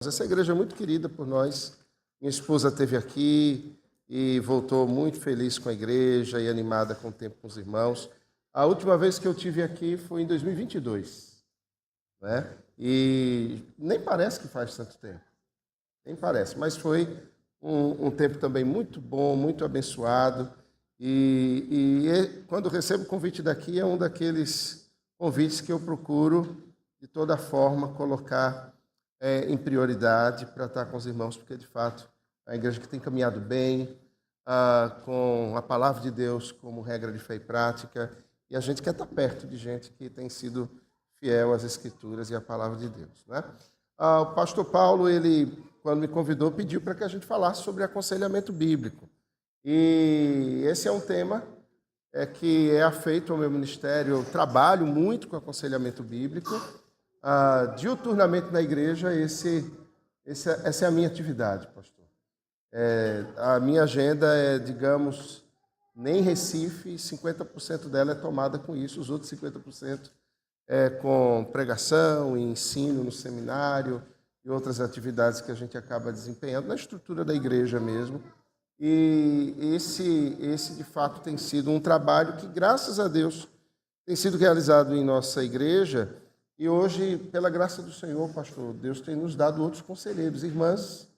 Essa igreja é muito querida por nós. Minha esposa esteve aqui e voltou muito feliz com a igreja e animada com o tempo com os irmãos. A última vez que eu estive aqui foi em 2022, né? E nem parece que faz tanto tempo, nem parece, mas foi um tempo também muito bom, muito abençoado. Quando recebo o convite daqui, é um daqueles convites que eu procuro, de toda forma, colocar em prioridade para estar com os irmãos, porque, de fato, a igreja que tem caminhado bem, com a palavra de Deus como regra de fé e prática, e a gente quer estar perto de gente que tem sido fiel às Escrituras e à palavra de Deus, né? O pastor Paulo, ele, quando me convidou, pediu para que a gente falasse sobre aconselhamento bíblico. E esse é um tema que é afeito ao meu ministério. Eu trabalho muito com aconselhamento bíblico. Diuturnamente na igreja, essa é a minha atividade, pastor. A minha agenda é, digamos, nem Recife, 50% dela é tomada com isso, os outros 50% é com pregação e ensino no seminário e outras atividades que a gente acaba desempenhando na estrutura da igreja mesmo. E esse de fato tem sido um trabalho que, graças a Deus, tem sido realizado em nossa igreja. E hoje, pela graça do Senhor, pastor, Deus tem nos dado outros conselheiros, irmãs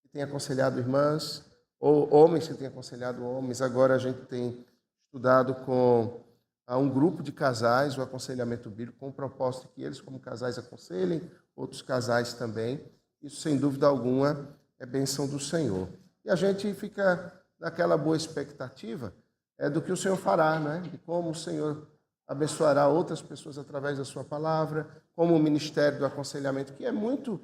que têm aconselhado irmãs, ou homens que têm aconselhado homens. Agora a gente tem estudado com um grupo de casais o aconselhamento bíblico, com o propósito que eles, como casais, aconselhem outros casais também. Isso, sem dúvida alguma, é bênção do Senhor. E a gente fica naquela boa expectativa do que o Senhor fará, né? De como o Senhor abençoará outras pessoas através da sua palavra, como o ministério do aconselhamento, que é muito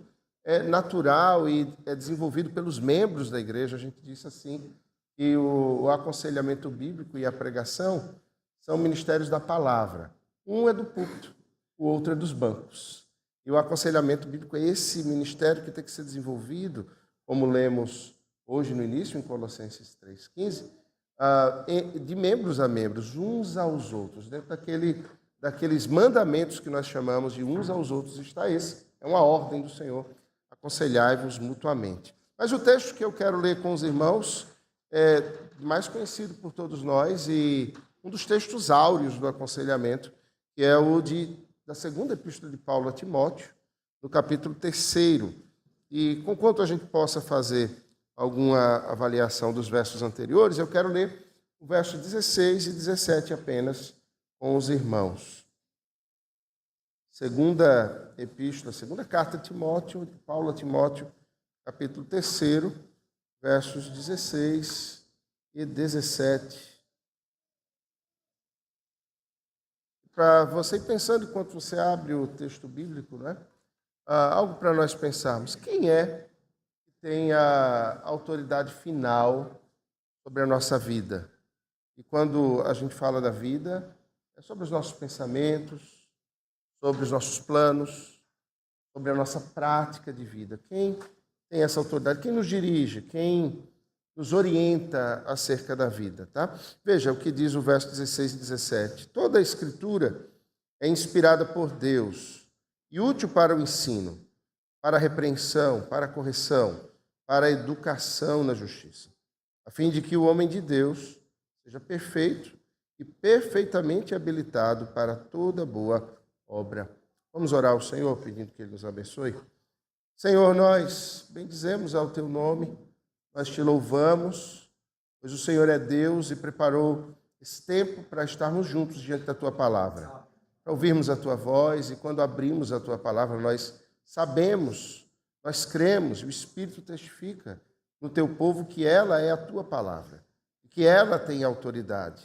natural e é desenvolvido pelos membros da igreja. A gente disse assim, que o aconselhamento bíblico e a pregação são ministérios da palavra. Um é do púlpito, o outro é dos bancos. E o aconselhamento bíblico é esse ministério que tem que ser desenvolvido, como lemos hoje no início, em Colossenses 3,15, de membros a membros, uns aos outros. Dentro daqueles mandamentos que nós chamamos de uns aos outros está esse. É uma ordem do Senhor, aconselhai-vos mutuamente. Mas o texto que eu quero ler com os irmãos é mais conhecido por todos nós e um dos textos áureos do aconselhamento, que é o da segunda epístola de Paulo a Timóteo, no capítulo 3. E, conquanto a gente possa fazer alguma avaliação dos versos anteriores, eu quero ler o verso 16 e 17 apenas com os irmãos. Segunda epístola, segunda carta de Timóteo, de Paulo a Timóteo, capítulo 3, versos 16 e 17. Para você ir pensando enquanto você abre o texto bíblico, né? Algo para nós pensarmos. Quem é que tem a autoridade final sobre a nossa vida? E quando a gente fala da vida, é sobre os nossos pensamentos, sobre os nossos planos, sobre a nossa prática de vida. Quem tem essa autoridade? Quem nos dirige? Quem nos orienta acerca da vida, tá? Veja o que diz o verso 16 e 17. Toda a Escritura é inspirada por Deus e útil para o ensino, para a repreensão, para a correção, para a educação na justiça, a fim de que o homem de Deus seja perfeito e perfeitamente habilitado para toda boa obra. Vamos orar ao Senhor, pedindo que Ele nos abençoe. Senhor, nós bendizemos ao Teu nome, nós Te louvamos, pois o Senhor é Deus e preparou esse tempo para estarmos juntos diante da Tua palavra, para ouvirmos a Tua voz, e quando abrimos a Tua palavra, nós sabemos, nós cremos, o Espírito testifica no Teu povo que ela é a Tua palavra, que ela tem autoridade,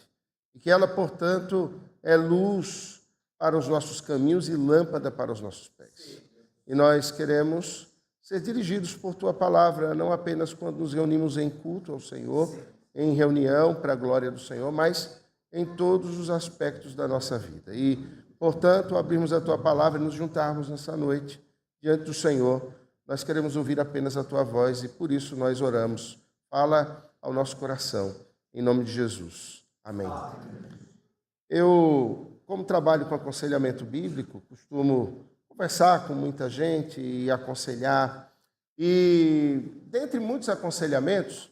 e que ela, portanto, é luz para os nossos caminhos e lâmpada para os nossos pés. E nós queremos ser dirigidos por Tua palavra, não apenas quando nos reunimos em culto ao Senhor, em reunião para a glória do Senhor, mas em todos os aspectos da nossa vida. E, portanto, abrirmos a Tua palavra e nos juntarmos nessa noite diante do Senhor. Nós queremos ouvir apenas a Tua voz e por isso nós oramos. Fala ao nosso coração, em nome de Jesus. Amém. Eu, como trabalho com aconselhamento bíblico, costumo conversar com muita gente e aconselhar E, dentre muitos aconselhamentos,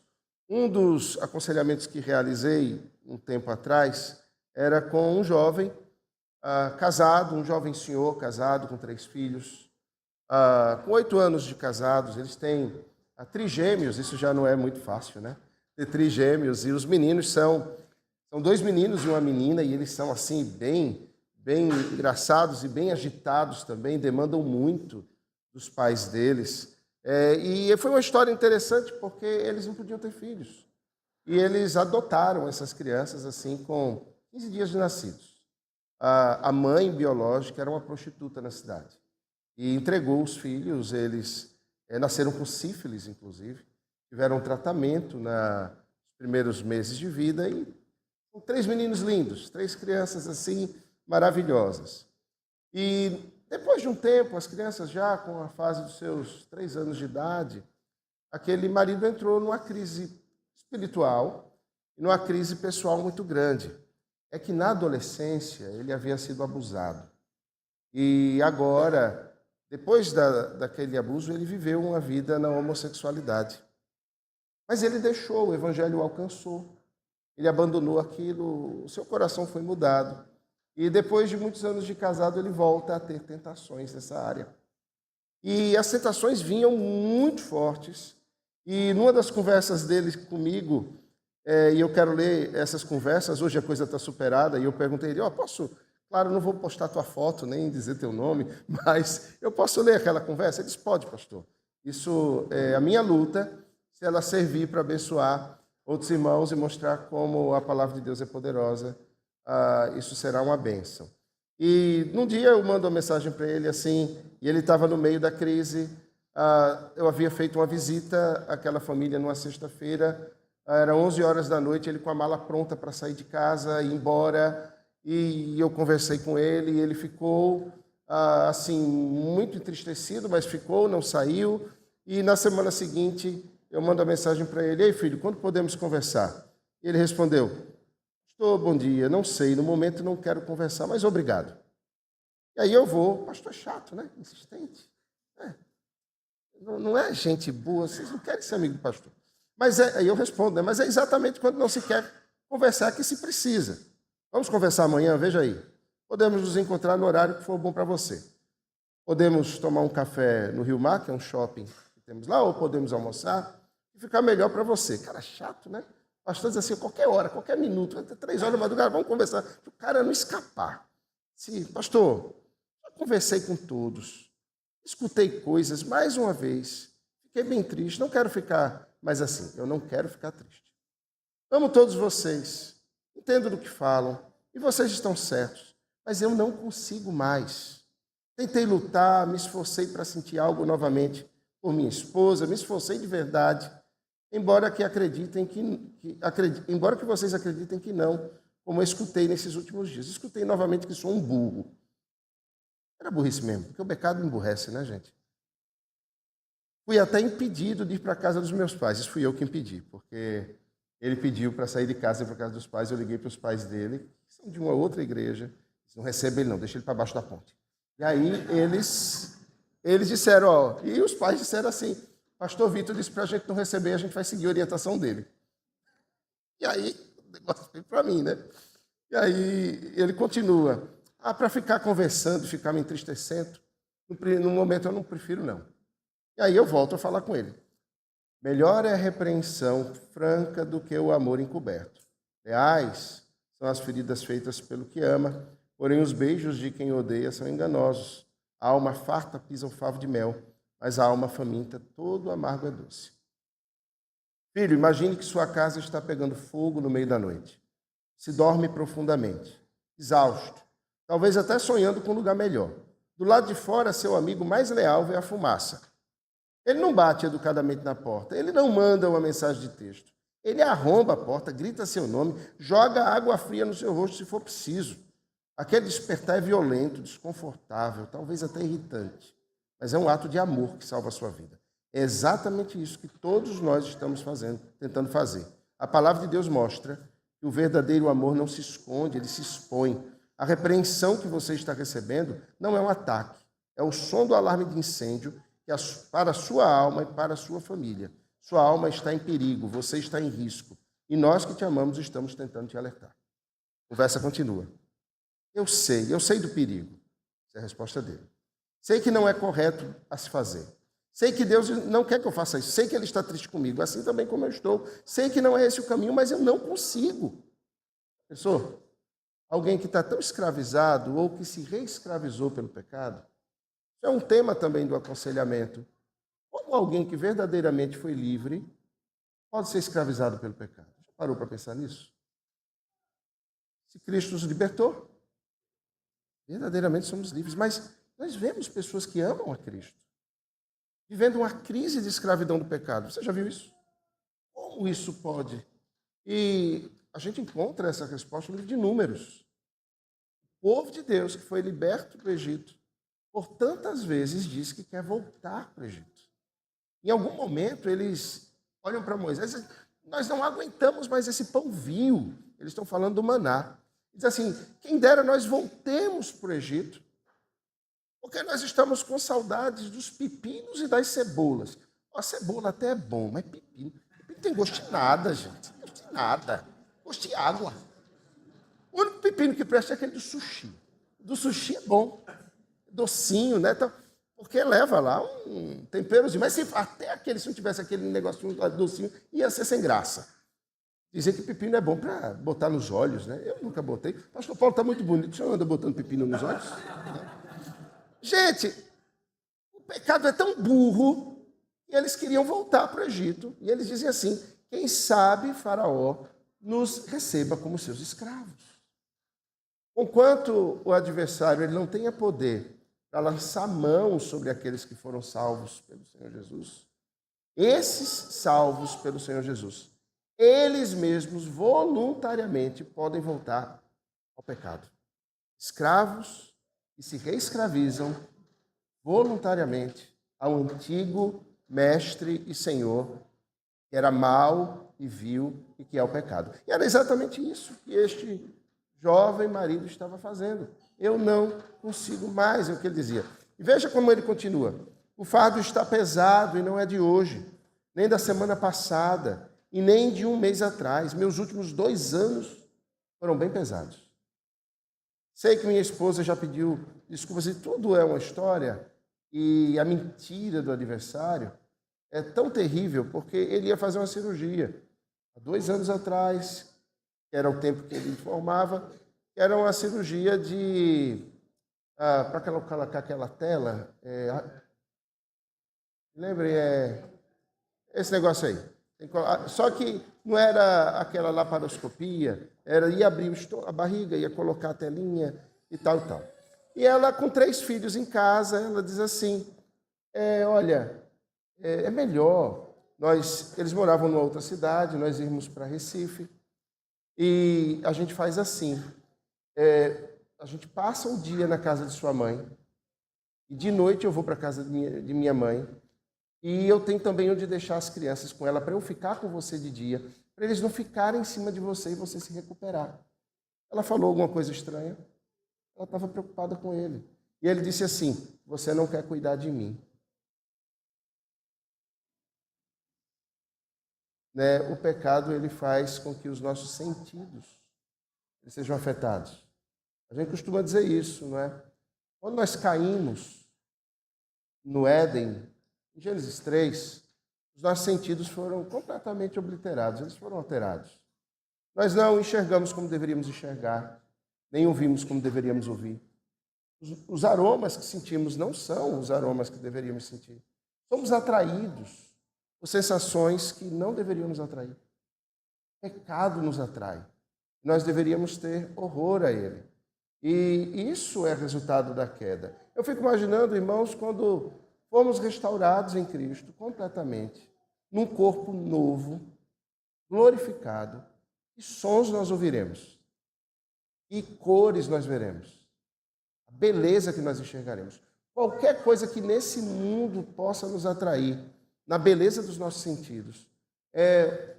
um dos aconselhamentos que realizei um tempo atrás era com um jovem casado, um jovem senhor casado com 3 filhos, com 8 anos de casados. Eles têm trigêmeos, isso já não é muito fácil, né? Ter trigêmeos, e os meninos são 2 meninos e uma menina, e eles são assim bem engraçados e bem agitados também, demandam muito dos pais deles. E foi uma história interessante porque eles não podiam ter filhos. E eles adotaram essas crianças assim com 15 dias de nascidos. A mãe biológica era uma prostituta na cidade e entregou os filhos. Eles nasceram com sífilis, inclusive, tiveram tratamento nos primeiros meses de vida, e são 3 meninos lindos, 3 crianças assim maravilhosas. E depois de um tempo, as crianças já com a fase dos seus 3 anos de idade, aquele marido entrou numa crise espiritual e numa crise pessoal muito grande. É que na adolescência ele havia sido abusado. E agora, depois daquele abuso, ele viveu uma vida na homossexualidade. Mas ele deixou, o evangelho o alcançou. Ele abandonou aquilo, o seu coração foi mudado. E depois de muitos anos de casado, ele volta a ter tentações nessa área. E as tentações vinham muito fortes. E numa das conversas dele comigo, e eu quero ler essas conversas, hoje a coisa está superada, e eu perguntei a ele, posso, claro, não vou postar tua foto, nem dizer teu nome, mas eu posso ler aquela conversa? Ele disse, pode, pastor. Isso é a minha luta, se ela servir para abençoar outros irmãos e mostrar como a palavra de Deus é poderosa, isso será uma bênção. E num dia eu mando uma mensagem para ele assim, e ele estava no meio da crise. Eu havia feito uma visita àquela família numa sexta-feira, era 11 horas da noite, ele com a mala pronta para sair de casa e ir embora, e eu conversei com ele, e ele ficou assim, muito entristecido, mas ficou, não saiu. E na semana seguinte eu mando a mensagem para ele, ei filho, quando podemos conversar? E ele respondeu, pastor, bom dia, não sei, no momento não quero conversar, mas obrigado. E aí eu vou, pastor é chato, né? Insistente. Não é gente boa, vocês não querem ser amigo do pastor. Mas aí eu respondo, né? Mas é exatamente quando não se quer conversar que se precisa. Vamos conversar amanhã, veja aí. Podemos nos encontrar no horário que for bom para você. Podemos tomar um café no Rio Mar, que é um shopping que temos lá, ou podemos almoçar e ficar melhor para você. Cara, chato, né? Pastor diz assim, qualquer hora, qualquer minuto, até 3 horas da madrugada, vamos conversar. O cara não escapar. Sim, pastor, eu conversei com todos, escutei coisas, mais uma vez, fiquei bem triste, não quero ficar mais assim, eu não quero ficar triste. Amo todos vocês, entendo do que falam, e vocês estão certos, mas eu não consigo mais. Tentei lutar, me esforcei para sentir algo novamente por minha esposa, me esforcei de verdade, embora que vocês acreditem que não, como eu escutei nesses últimos dias. Escutei novamente que sou um burro. Era burrice mesmo, porque o pecado emburrece, né, gente? Fui até impedido de ir para a casa dos meus pais. Isso fui eu que impedi, porque ele pediu para sair de casa e ir para a casa dos pais. Eu liguei para os pais dele, que são de uma outra igreja. Não recebe ele não, deixa ele para baixo da ponte. E aí eles disseram, e os pais disseram assim, pastor Vitor disse para a gente não receber, a gente vai seguir a orientação dele. E aí, o negócio veio para mim, né? E aí ele continua, para ficar conversando, ficar me entristecendo, no momento eu não prefiro não. E aí eu volto a falar com ele. Melhor é a repreensão franca do que o amor encoberto. Leais são as feridas feitas pelo que ama, porém os beijos de quem odeia são enganosos. A alma farta pisa o favo de mel, mas a alma faminta todo amargo é doce. Filho, imagine que sua casa está pegando fogo no meio da noite. Se dorme profundamente, exausto, talvez até sonhando com um lugar melhor. Do lado de fora, seu amigo mais leal vê a fumaça. Ele não bate educadamente na porta, ele não manda uma mensagem de texto. Ele arromba a porta, grita seu nome, joga água fria no seu rosto se for preciso. Aquele despertar é violento, desconfortável, talvez até irritante, mas é um ato de amor que salva a sua vida. É exatamente isso que todos nós estamos tentando fazer. A palavra de Deus mostra que o verdadeiro amor não se esconde, ele se expõe. A repreensão que você está recebendo não é um ataque, é o som do alarme de incêndio que para a sua alma e para a sua família. Sua alma está em perigo, você está em risco. E nós que te amamos estamos tentando te alertar. A conversa continua. Eu sei do perigo. Essa é a resposta dele. Sei que não é correto a se fazer. Sei que Deus não quer que eu faça isso. Sei que Ele está triste comigo, assim também como eu estou. Sei que não é esse o caminho, mas eu não consigo. Pensou? Alguém que está tão escravizado ou que se reescravizou pelo pecado. Isso é um tema também do aconselhamento. Como alguém que verdadeiramente foi livre pode ser escravizado pelo pecado? Já parou para pensar nisso? Se Cristo nos libertou, verdadeiramente somos livres. Mas nós vemos pessoas que amam a Cristo vivendo uma crise de escravidão do pecado. Você já viu isso? Como isso pode? E a gente encontra essa resposta no livro de Números. O povo de Deus que foi liberto do Egito, por tantas vezes diz que quer voltar para o Egito. Em algum momento eles olham para Moisés e dizem, nós não aguentamos mais esse pão vil. Eles estão falando do maná. Diz assim, quem dera nós voltemos para o Egito, porque nós estamos com saudades dos pepinos e das cebolas. A cebola até é bom, mas pepino tem gosto de nada, gente. Gosto de nada. Gosto de água. O único pepino que presta é aquele do sushi. Do sushi é bom. Docinho, né? Então, porque leva lá um temperozinho. Mas até aquele, se não tivesse aquele negocinho docinho, ia ser sem graça. Dizer que pepino é bom para botar nos olhos, né? Eu nunca botei. O pastor Paulo está muito bonito. O senhor anda botando pepino nos olhos? Gente, o pecado é tão burro que eles queriam voltar para o Egito. E eles dizem assim, quem sabe Faraó nos receba como seus escravos. Enquanto o adversário ele não tenha poder para lançar mão sobre aqueles que foram salvos pelo Senhor Jesus, esses salvos pelo Senhor Jesus, eles mesmos voluntariamente podem voltar ao pecado. Escravos que se reescravizam voluntariamente ao antigo mestre e senhor, que era mau e vil e que é o pecado. E era exatamente isso que este jovem marido estava fazendo. Eu não consigo mais, é o que ele dizia. E veja como ele continua. O fardo está pesado e não é de hoje, nem da semana passada e nem de um mês atrás. Meus últimos 2 anos foram bem pesados. Sei que minha esposa já pediu desculpas e tudo é uma história e a mentira do adversário é tão terrível porque ele ia fazer uma cirurgia. Há 2 anos atrás, que era o tempo que ele informava, era uma cirurgia de... para colocar aquela tela... lembre, esse negócio aí. Só que não era aquela laparoscopia, ia abrir a barriga, ia colocar a telinha e tal e tal. E ela, com 3 filhos em casa, ela diz assim, olha, é melhor, eles moravam numa outra cidade, nós irmos para Recife, e a gente faz assim, a gente passa o dia na casa de sua mãe, e de noite eu vou para a casa de minha mãe, e eu tenho também onde deixar as crianças com ela, para eu ficar com você de dia, para eles não ficarem em cima de você e você se recuperar. Ela falou alguma coisa estranha, ela estava preocupada com ele. E ele disse assim, você não quer cuidar de mim. Né? O pecado ele faz com que os nossos sentidos sejam afetados. A gente costuma dizer isso, não é? Quando nós caímos no Éden, em Gênesis 3, os nossos sentidos foram completamente obliterados, eles foram alterados. Nós não enxergamos como deveríamos enxergar, nem ouvimos como deveríamos ouvir. Os aromas que sentimos não são os aromas que deveríamos sentir. Somos atraídos por sensações que não deveriam nos atrair. O pecado nos atrai. Nós deveríamos ter horror a ele. E isso é resultado da queda. Eu fico imaginando, irmãos, quando fomos restaurados em Cristo completamente, num corpo novo, glorificado, que sons nós ouviremos, que cores nós veremos, a beleza que nós enxergaremos. Qualquer coisa que nesse mundo possa nos atrair, na beleza dos nossos sentidos, é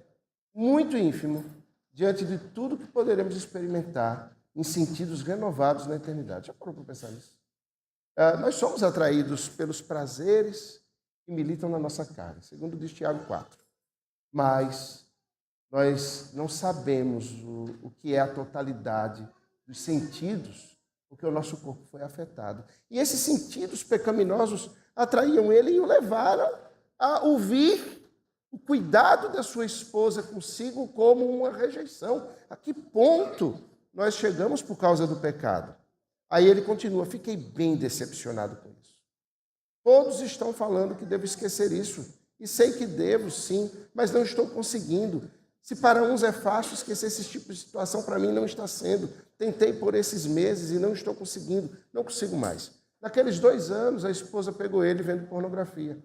muito ínfimo diante de tudo que poderemos experimentar em sentidos renovados na eternidade. Já parou para pensar nisso? Nós somos atraídos pelos prazeres que militam na nossa carne, segundo diz Tiago 4. Mas nós não sabemos o que é a totalidade dos sentidos, porque o nosso corpo foi afetado. E esses sentidos pecaminosos atraíam ele e o levaram a ouvir o cuidado da sua esposa consigo como uma rejeição. A que ponto nós chegamos por causa do pecado? Aí ele continua, fiquei bem decepcionado com isso. Todos estão falando que devo esquecer isso. E sei que devo, sim, mas não estou conseguindo. Se para uns é fácil esquecer esse tipo de situação, para mim não está sendo. Tentei por esses meses e não estou conseguindo, não consigo mais. Naqueles 2 anos, a esposa pegou ele vendo pornografia.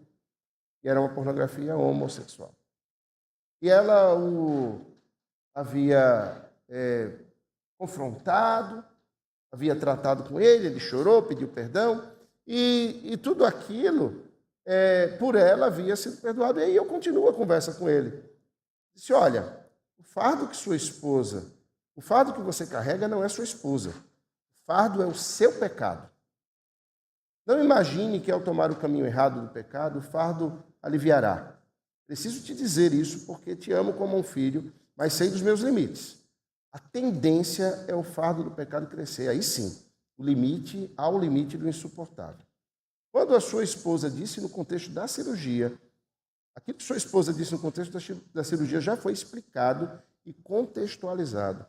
E era uma pornografia homossexual. E ela o havia confrontado, havia tratado com ele chorou, pediu perdão, e tudo aquilo, por ela, havia sido perdoado. E aí eu continuo a conversa com ele. Disse, olha, o fardo que você carrega não é sua esposa. O fardo é o seu pecado. Não imagine que ao tomar o caminho errado do pecado, o fardo aliviará. Preciso te dizer isso porque te amo como um filho, mas sei dos meus limites. A tendência é o fardo do pecado crescer. Aí sim, ao limite do insuportável. Quando a sua esposa disse no contexto da cirurgia, aquilo que sua esposa disse no contexto da cirurgia já foi explicado e contextualizado.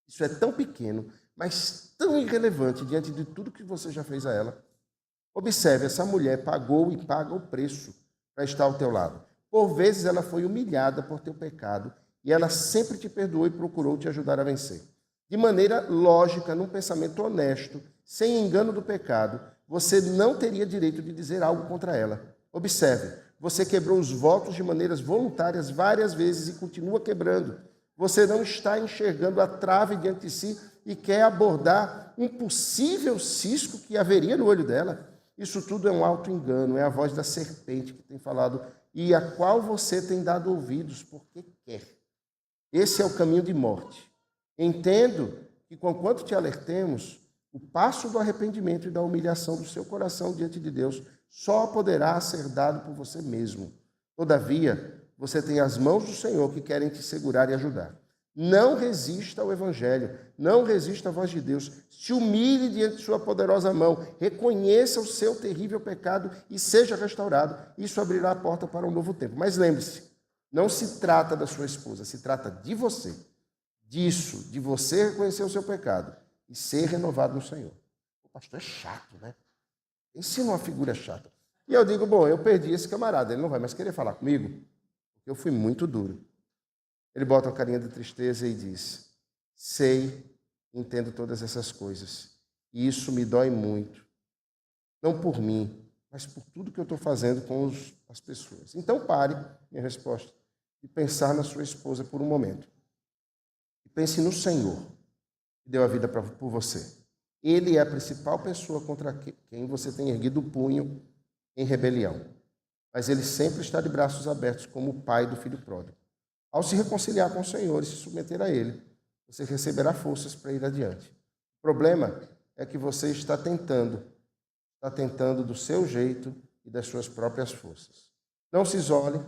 Isso é tão pequeno, mas tão irrelevante diante de tudo que você já fez a ela. Observe, essa mulher pagou e paga o preço para estar ao teu lado. Por vezes ela foi humilhada por teu pecado e ela sempre te perdoou e procurou te ajudar a vencer. De maneira lógica, num pensamento honesto, sem engano do pecado, você não teria direito de dizer algo contra ela. Observe, você quebrou os votos de maneiras voluntárias várias vezes e continua quebrando. Você não está enxergando a trave diante de si e quer abordar um possível cisco que haveria no olho dela. Isso tudo é um auto-engano, é a voz da serpente que tem falado e a qual você tem dado ouvidos porque quer. Esse é o caminho de morte. Entendo que, conquanto te alertemos, o passo do arrependimento e da humilhação do seu coração diante de Deus só poderá ser dado por você mesmo. Todavia, você tem as mãos do Senhor que querem te segurar e ajudar. Não resista ao Evangelho, não resista à voz de Deus. Se humilhe diante de sua poderosa mão, reconheça o seu terrível pecado e seja restaurado. Isso abrirá a porta para um novo tempo. Mas lembre-se, não se trata da sua esposa, se trata de você. Disso, de você reconhecer o seu pecado e ser renovado no Senhor. O pastor é chato, né? Ensina uma figura chata. E eu digo, bom, eu perdi esse camarada, ele não vai mais querer falar comigo, porque eu fui muito duro. Ele bota uma carinha de tristeza e diz, sei, entendo todas essas coisas, e isso me dói muito. Não por mim, mas por tudo que eu estou fazendo com as pessoas. Então pare, minha resposta, de pensar na sua esposa por um momento. E pense no Senhor, que deu a vida por você. Ele é a principal pessoa contra quem você tem erguido o punho em rebelião. Mas ele sempre está de braços abertos como o pai do filho pródigo. Ao se reconciliar com o Senhor e se submeter a Ele, você receberá forças para ir adiante. O problema é que você está tentando do seu jeito e das suas próprias forças. Não se isole,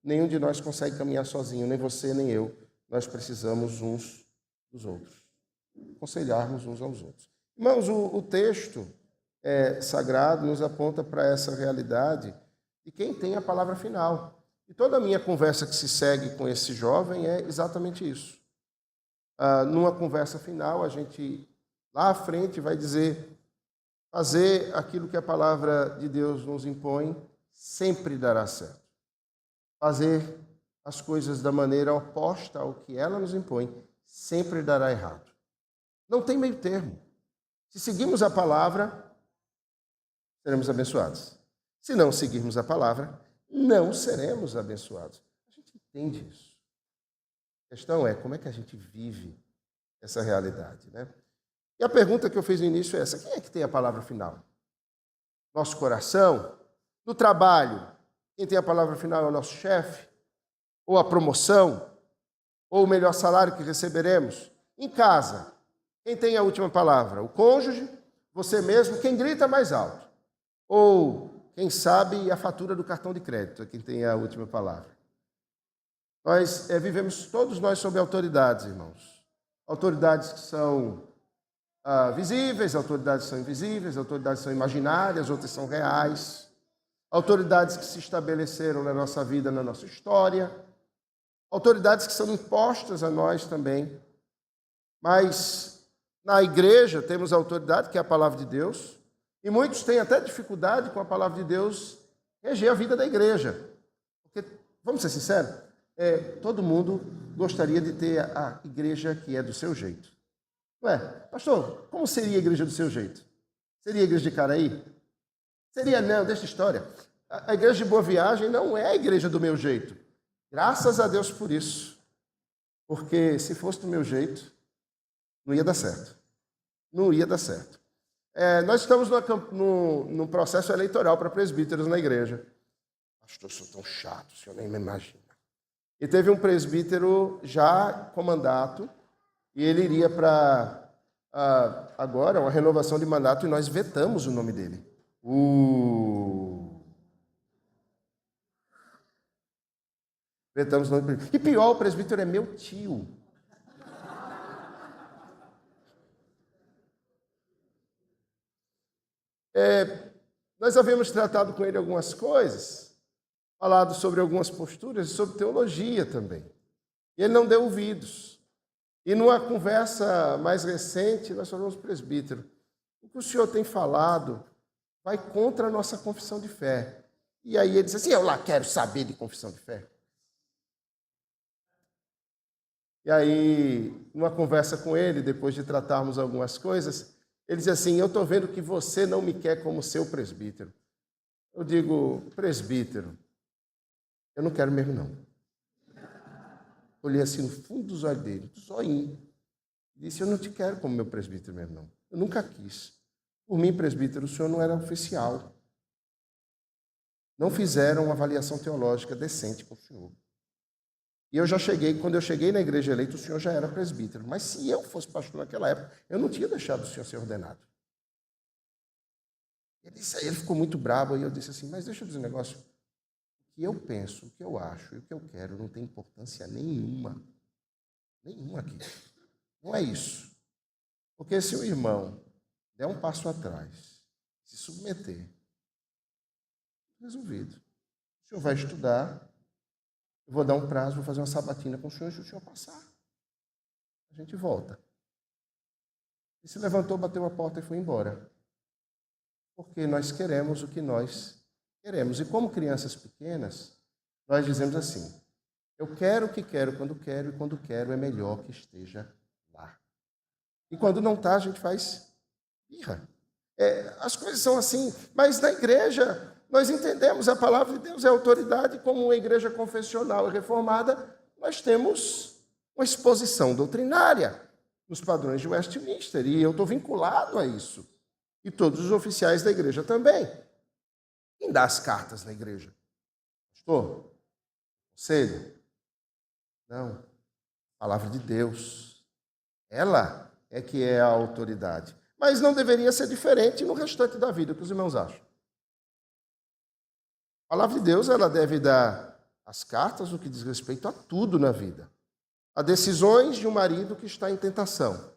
nenhum de nós consegue caminhar sozinho, nem você, nem eu. Nós precisamos uns dos outros, aconselharmos uns aos outros. Irmãos, o texto sagrado nos aponta para essa realidade de quem tem a palavra final. E toda a minha conversa que se segue com esse jovem é exatamente isso. Numa conversa final, a gente, lá à frente, vai dizer, fazer aquilo que a palavra de Deus nos impõe sempre dará certo. Fazer as coisas da maneira oposta ao que ela nos impõe sempre dará errado. Não tem meio termo. Se seguirmos a palavra, seremos abençoados. Se não seguirmos a palavra, não seremos abençoados. A gente entende isso. A questão é como é que a gente vive essa realidade, né? E a pergunta que eu fiz no início é essa: quem é que tem a palavra final? Nosso coração? No trabalho, quem tem a palavra final é o nosso chefe? Ou a promoção? Ou o melhor salário que receberemos? Em casa, quem tem a última palavra? O cônjuge? Você mesmo? Quem grita mais alto? Ou quem sabe, a fatura do cartão de crédito, é quem tem a última palavra. Nós vivemos, todos nós, sob autoridades, irmãos. Autoridades que são visíveis, autoridades que são invisíveis, autoridades que são imaginárias, outras são reais. Autoridades que se estabeleceram na nossa vida, na nossa história. Autoridades que são impostas a nós também. Mas na igreja temos a autoridade, que é a palavra de Deus, e muitos têm até dificuldade com a palavra de Deus reger a vida da igreja. Porque, vamos ser sinceros, todo mundo gostaria de ter a igreja que é do seu jeito. Não é? Pastor, como seria a igreja do seu jeito? Seria a igreja de Caraí? Seria não, deixa história. A igreja de Boa Viagem não é a igreja do meu jeito. Graças a Deus por isso. Porque se fosse do meu jeito, não ia dar certo. Não ia dar certo. Nós estamos num processo eleitoral para presbíteros na igreja. Pastor, eu sou tão chato, o senhor nem me imagina. E teve um presbítero já com mandato, e ele iria para, agora, uma renovação de mandato, e nós vetamos o nome dele. Vetamos o nome dele. E pior, o presbítero é meu tio. Nós havíamos tratado com ele algumas coisas, falado sobre algumas posturas e sobre teologia também. E ele não deu ouvidos. E numa conversa mais recente, nós falamos, presbítero, o que o senhor tem falado vai contra a nossa confissão de fé. E aí ele disse assim, eu lá quero saber de confissão de fé. E aí, numa conversa com ele, depois de tratarmos algumas coisas, ele disse assim, eu estou vendo que você não me quer como seu presbítero. Eu digo, presbítero, eu não quero mesmo não. Olhei assim no fundo dos olhos dele, do zoinho. Disse, eu não te quero como meu presbítero mesmo não. Eu nunca quis. Por mim, presbítero, o senhor não era oficial. Não fizeram uma avaliação teológica decente com o senhor. E eu já cheguei, quando eu cheguei na igreja eleita, o senhor já era presbítero. Mas se eu fosse pastor naquela época, eu não tinha deixado o senhor ser ordenado. Ele ficou muito bravo, e eu disse assim, mas deixa eu dizer um negócio. O que eu penso, o que eu acho e o que eu quero não tem importância nenhuma. Nenhuma aqui. Não é isso. Porque se o irmão der um passo atrás, se submeter, resolvido. O senhor vai estudar, eu vou dar um prazo, vou fazer uma sabatina com o senhor e o senhor passar. A gente volta. E se levantou, bateu a porta e foi embora. Porque nós queremos o que nós queremos. E como crianças pequenas, nós dizemos assim, eu quero o que quero quando quero, e quando quero é melhor que esteja lá. E quando não está, a gente faz birra. As coisas são assim, mas na igreja nós entendemos a palavra de Deus, é autoridade, como uma igreja confessional e reformada, nós temos uma exposição doutrinária nos padrões de Westminster, e eu estou vinculado a isso. E todos os oficiais da igreja também. Quem dá as cartas na igreja? Pastor? Conselho? Não. A palavra de Deus. Ela é que é a autoridade. Mas não deveria ser diferente no restante da vida, o que os irmãos acham? A palavra de Deus, ela deve dar as cartas no que diz respeito a tudo na vida. A decisões de um marido que está em tentação.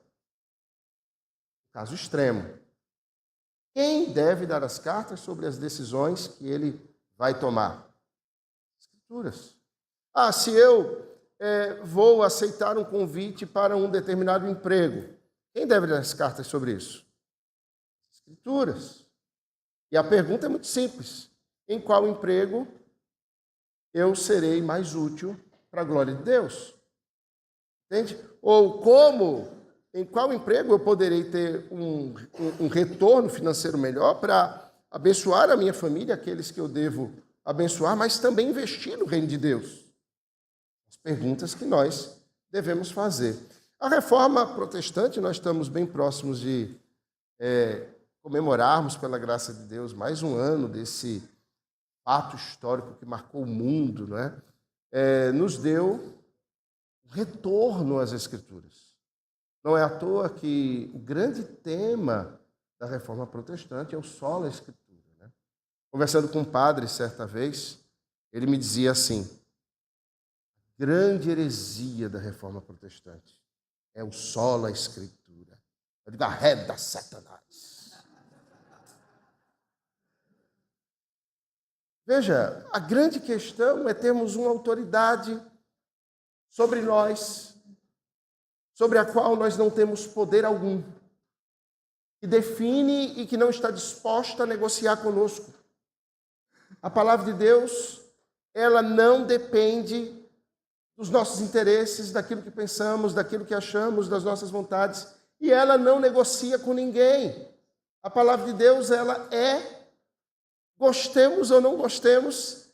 Caso extremo. Quem deve dar as cartas sobre as decisões que ele vai tomar? Escrituras. Se eu vou aceitar um convite para um determinado emprego, quem deve dar as cartas sobre isso? Escrituras. E a pergunta é muito simples. Em qual emprego eu serei mais útil para a glória de Deus? Entende? Ou em qual emprego eu poderei ter um retorno financeiro melhor para abençoar a minha família, aqueles que eu devo abençoar, mas também investir no reino de Deus? As perguntas que nós devemos fazer. A reforma protestante, nós estamos bem próximos de comemorarmos, pela graça de Deus, mais um ano desse fato histórico que marcou o mundo, não é? Nos deu retorno às Escrituras. Não é à toa que o grande tema da reforma protestante é o sola Escritura, né? Conversando com um padre certa vez, ele me dizia assim: grande heresia da reforma protestante é o sola escritura. Eu digo, arreda Satanás. Veja, a grande questão é termos uma autoridade sobre nós, sobre a qual nós não temos poder algum, que define e que não está disposta a negociar conosco. A palavra de Deus, ela não depende dos nossos interesses, daquilo que pensamos, daquilo que achamos, das nossas vontades, e ela não negocia com ninguém. A palavra de Deus, ela é, gostemos ou não gostemos,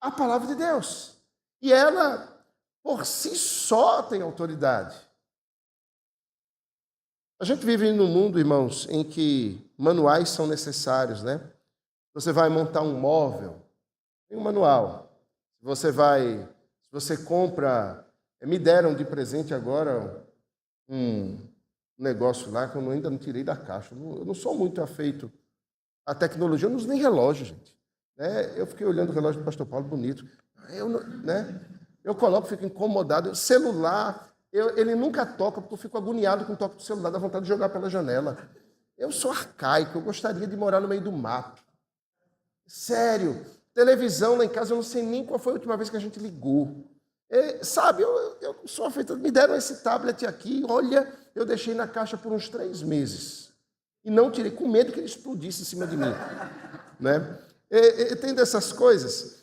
a palavra de Deus. E ela, por si só, tem autoridade. A gente vive num mundo, irmãos, em que manuais são necessários, né? Você vai montar um móvel, tem um manual. Se você compra, me deram de presente agora um negócio lá que eu ainda não tirei da caixa. Eu não sou muito afeito à tecnologia, eu não uso nem relógio, gente. Eu fiquei olhando o relógio do pastor Paulo, bonito. Eu coloco, fico incomodado. O celular, ele nunca toca, porque eu fico agoniado com o toque do celular, dá vontade de jogar pela janela. Eu sou arcaico, eu gostaria de morar no meio do mato. Sério, televisão lá em casa, eu não sei nem qual foi a última vez que a gente ligou. Sabe, eu não sou afeito. Me deram esse tablet aqui, olha, eu deixei na caixa por uns 3 meses. E não tirei, com medo que ele explodisse em cima de mim. Né? Tem dessas coisas.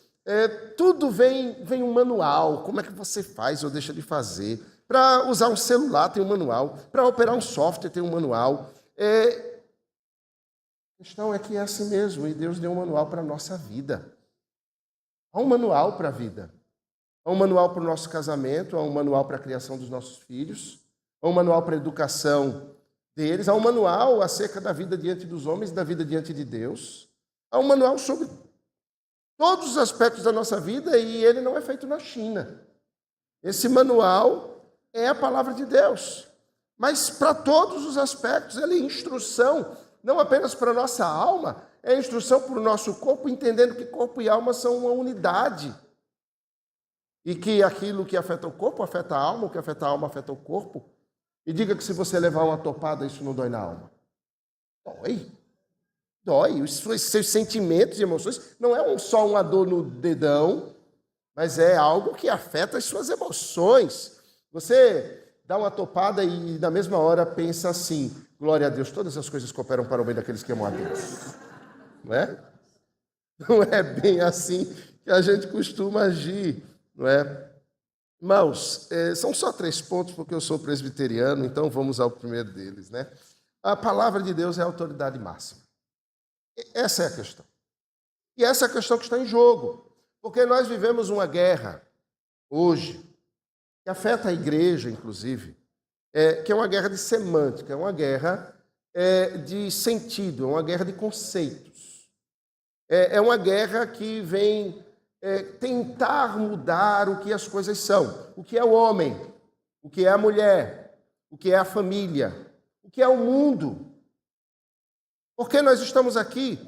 Tudo vem um manual, como é que você faz ou deixa de fazer. Para usar um celular tem um manual, para operar um software tem um manual. A questão é que é assim mesmo, e Deus deu um manual para a nossa vida. Há um manual para a vida. Há um manual para o nosso casamento, há um manual para a criação dos nossos filhos, há um manual para a educação deles, há um manual acerca da vida diante dos homens e da vida diante de Deus. Há um manual sobre todos os aspectos da nossa vida e ele não é feito na China. Esse manual é a palavra de Deus. Mas para todos os aspectos, ele é instrução, não apenas para a nossa alma, é instrução para o nosso corpo, entendendo que corpo e alma são uma unidade. E que aquilo que afeta o corpo afeta a alma, o que afeta a alma afeta o corpo. E diga que se você levar uma topada, isso não dói na alma. Dói. Os seus sentimentos e emoções não é só uma dor no dedão, mas é algo que afeta as suas emoções. Você dá uma topada e na mesma hora pensa assim, glória a Deus, todas as coisas cooperam para o bem daqueles que amam a Deus. Não é? Não é bem assim que a gente costuma agir, não é? Irmãos, são só 3 pontos, porque eu sou presbiteriano, então vamos ao primeiro deles, né? A palavra de Deus é a autoridade máxima. Essa é a questão. E essa é a questão que está em jogo, porque nós vivemos uma guerra hoje, que afeta a igreja, inclusive, que é uma guerra de semântica, é uma guerra de sentido, é uma guerra de conceitos. É uma guerra que vem tentar mudar o que as coisas são, o que é o homem, o que é a mulher, o que é a família, o que é o mundo. Porque nós estamos aqui,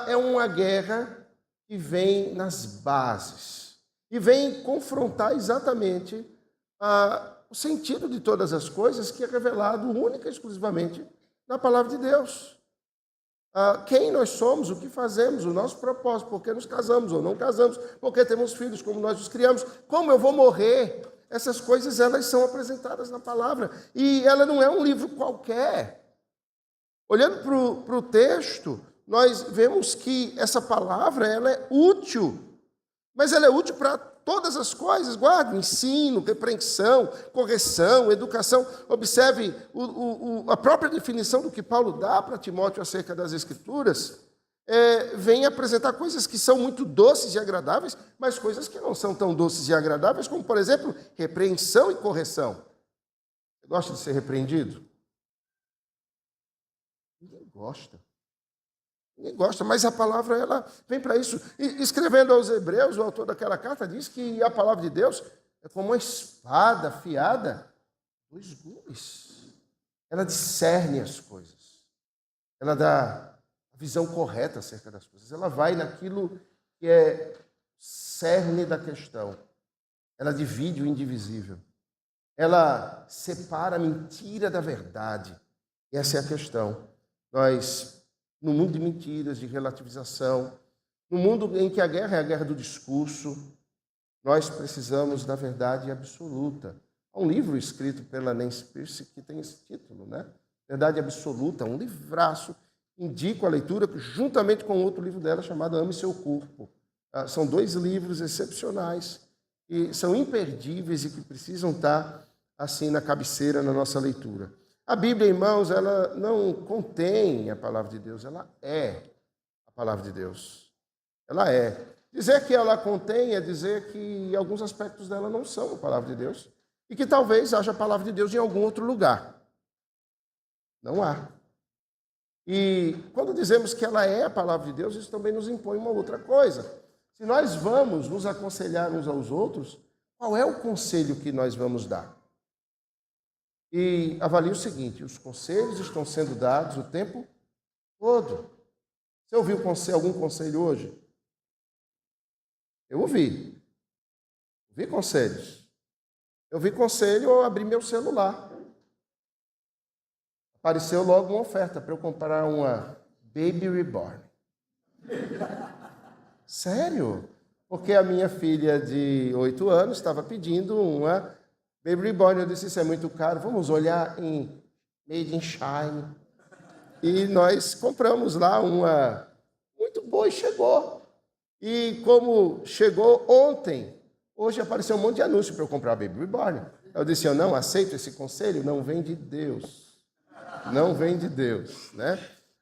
é uma guerra que vem nas bases e vem confrontar exatamente o sentido de todas as coisas que é revelado única e exclusivamente na palavra de Deus. Quem nós somos, o que fazemos, o nosso propósito, por que nos casamos ou não casamos, por que temos filhos, como nós os criamos, como eu vou morrer. Essas coisas, elas são apresentadas na palavra. E ela não é um livro qualquer. Olhando para o texto, nós vemos que essa palavra ela é útil, mas ela é útil para todas as coisas. Guarde, ensino, repreensão, correção, educação. Observe a própria definição do que Paulo dá para Timóteo acerca das Escrituras. Vem apresentar coisas que são muito doces e agradáveis, mas coisas que não são tão doces e agradáveis, como, por exemplo, repreensão e correção. Você gosta de ser repreendido? Ninguém gosta, mas a palavra ela vem para isso. E, escrevendo aos Hebreus, o autor daquela carta diz que a palavra de Deus é como uma espada afiada, 2 gumes. Ela discerne as coisas. Ela dá a visão correta acerca das coisas. Ela vai naquilo que é cerne da questão. Ela divide o indivisível. Ela separa a mentira da verdade. Essa é a questão. Nós, no mundo de mentiras, de relativização, no mundo em que a guerra é a guerra do discurso, nós precisamos da verdade absoluta. Há um livro escrito pela Nancy Pearcey que tem esse título, né? Verdade Absoluta, um livraço. Indico a leitura juntamente com outro livro dela chamado Ame Seu Corpo. São 2 livros excepcionais que são imperdíveis e que precisam estar assim na cabeceira na nossa leitura. A Bíblia, irmãos, ela não contém a palavra de Deus, ela é a palavra de Deus. Ela é. Dizer que ela contém é dizer que alguns aspectos dela não são a palavra de Deus e que talvez haja a palavra de Deus em algum outro lugar. Não há. E quando dizemos que ela é a palavra de Deus, isso também nos impõe uma outra coisa. Se nós vamos nos aconselhar uns aos outros, qual é o conselho que nós vamos dar? E avalie o seguinte: os conselhos estão sendo dados o tempo todo. Você ouviu algum conselho hoje? Eu ouvi. Ouvi conselhos. Eu ouvi conselho ao abrir meu celular. Apareceu logo uma oferta para eu comprar uma Baby Reborn. Sério? Porque a minha filha de 8 anos estava pedindo uma Baby Reborn. Eu disse, isso é muito caro, vamos olhar em Made in China. E nós compramos lá uma muito boa e chegou. E como chegou ontem, hoje apareceu um monte de anúncio para eu comprar a Baby Reborn. Eu disse, eu não aceito esse conselho, não vem de Deus. Não vem de Deus, né?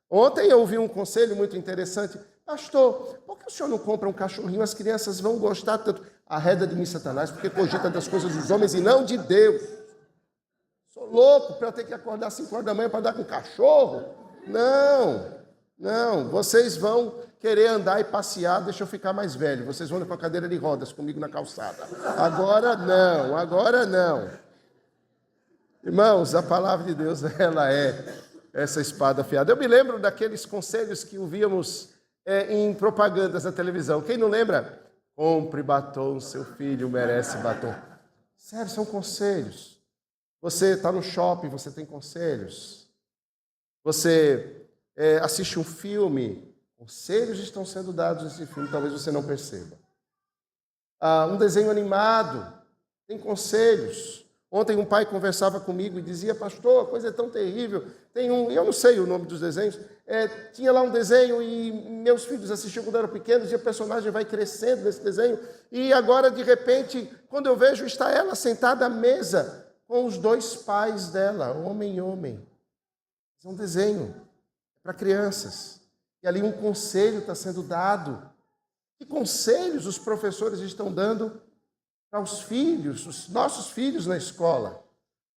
Ontem eu ouvi um conselho muito interessante. Pastor, por que o senhor não compra um cachorrinho? As crianças vão gostar tanto. Arreda de mim, Satanás, porque cogita das coisas dos homens e não de Deus. Sou louco para ter que acordar às 5 horas da manhã para andar com um cachorro? Não. Vocês vão querer andar e passear, deixa eu ficar mais velho. Vocês vão com a cadeira de rodas comigo na calçada. Agora não. Irmãos, a palavra de Deus, ela é essa espada afiada. Eu me lembro daqueles conselhos que ouvíamos em propagandas na televisão. Quem não lembra? Compre batom, seu filho merece batom. Sério, são conselhos. Você está no shopping, você tem conselhos. Você assiste um filme, conselhos estão sendo dados nesse filme, talvez você não perceba. Um desenho animado, tem conselhos. Ontem um pai conversava comigo e dizia, pastor, a coisa é tão terrível. Tem eu não sei o nome dos desenhos, tinha lá um desenho e meus filhos assistiam quando eram pequenos e a personagem vai crescendo nesse desenho. E agora, de repente, quando eu vejo, está ela sentada à mesa com os 2 pais dela, homem e homem. É um desenho para crianças. E ali um conselho está sendo dado. Que conselhos os professores estão dando para os filhos, os nossos filhos na escola?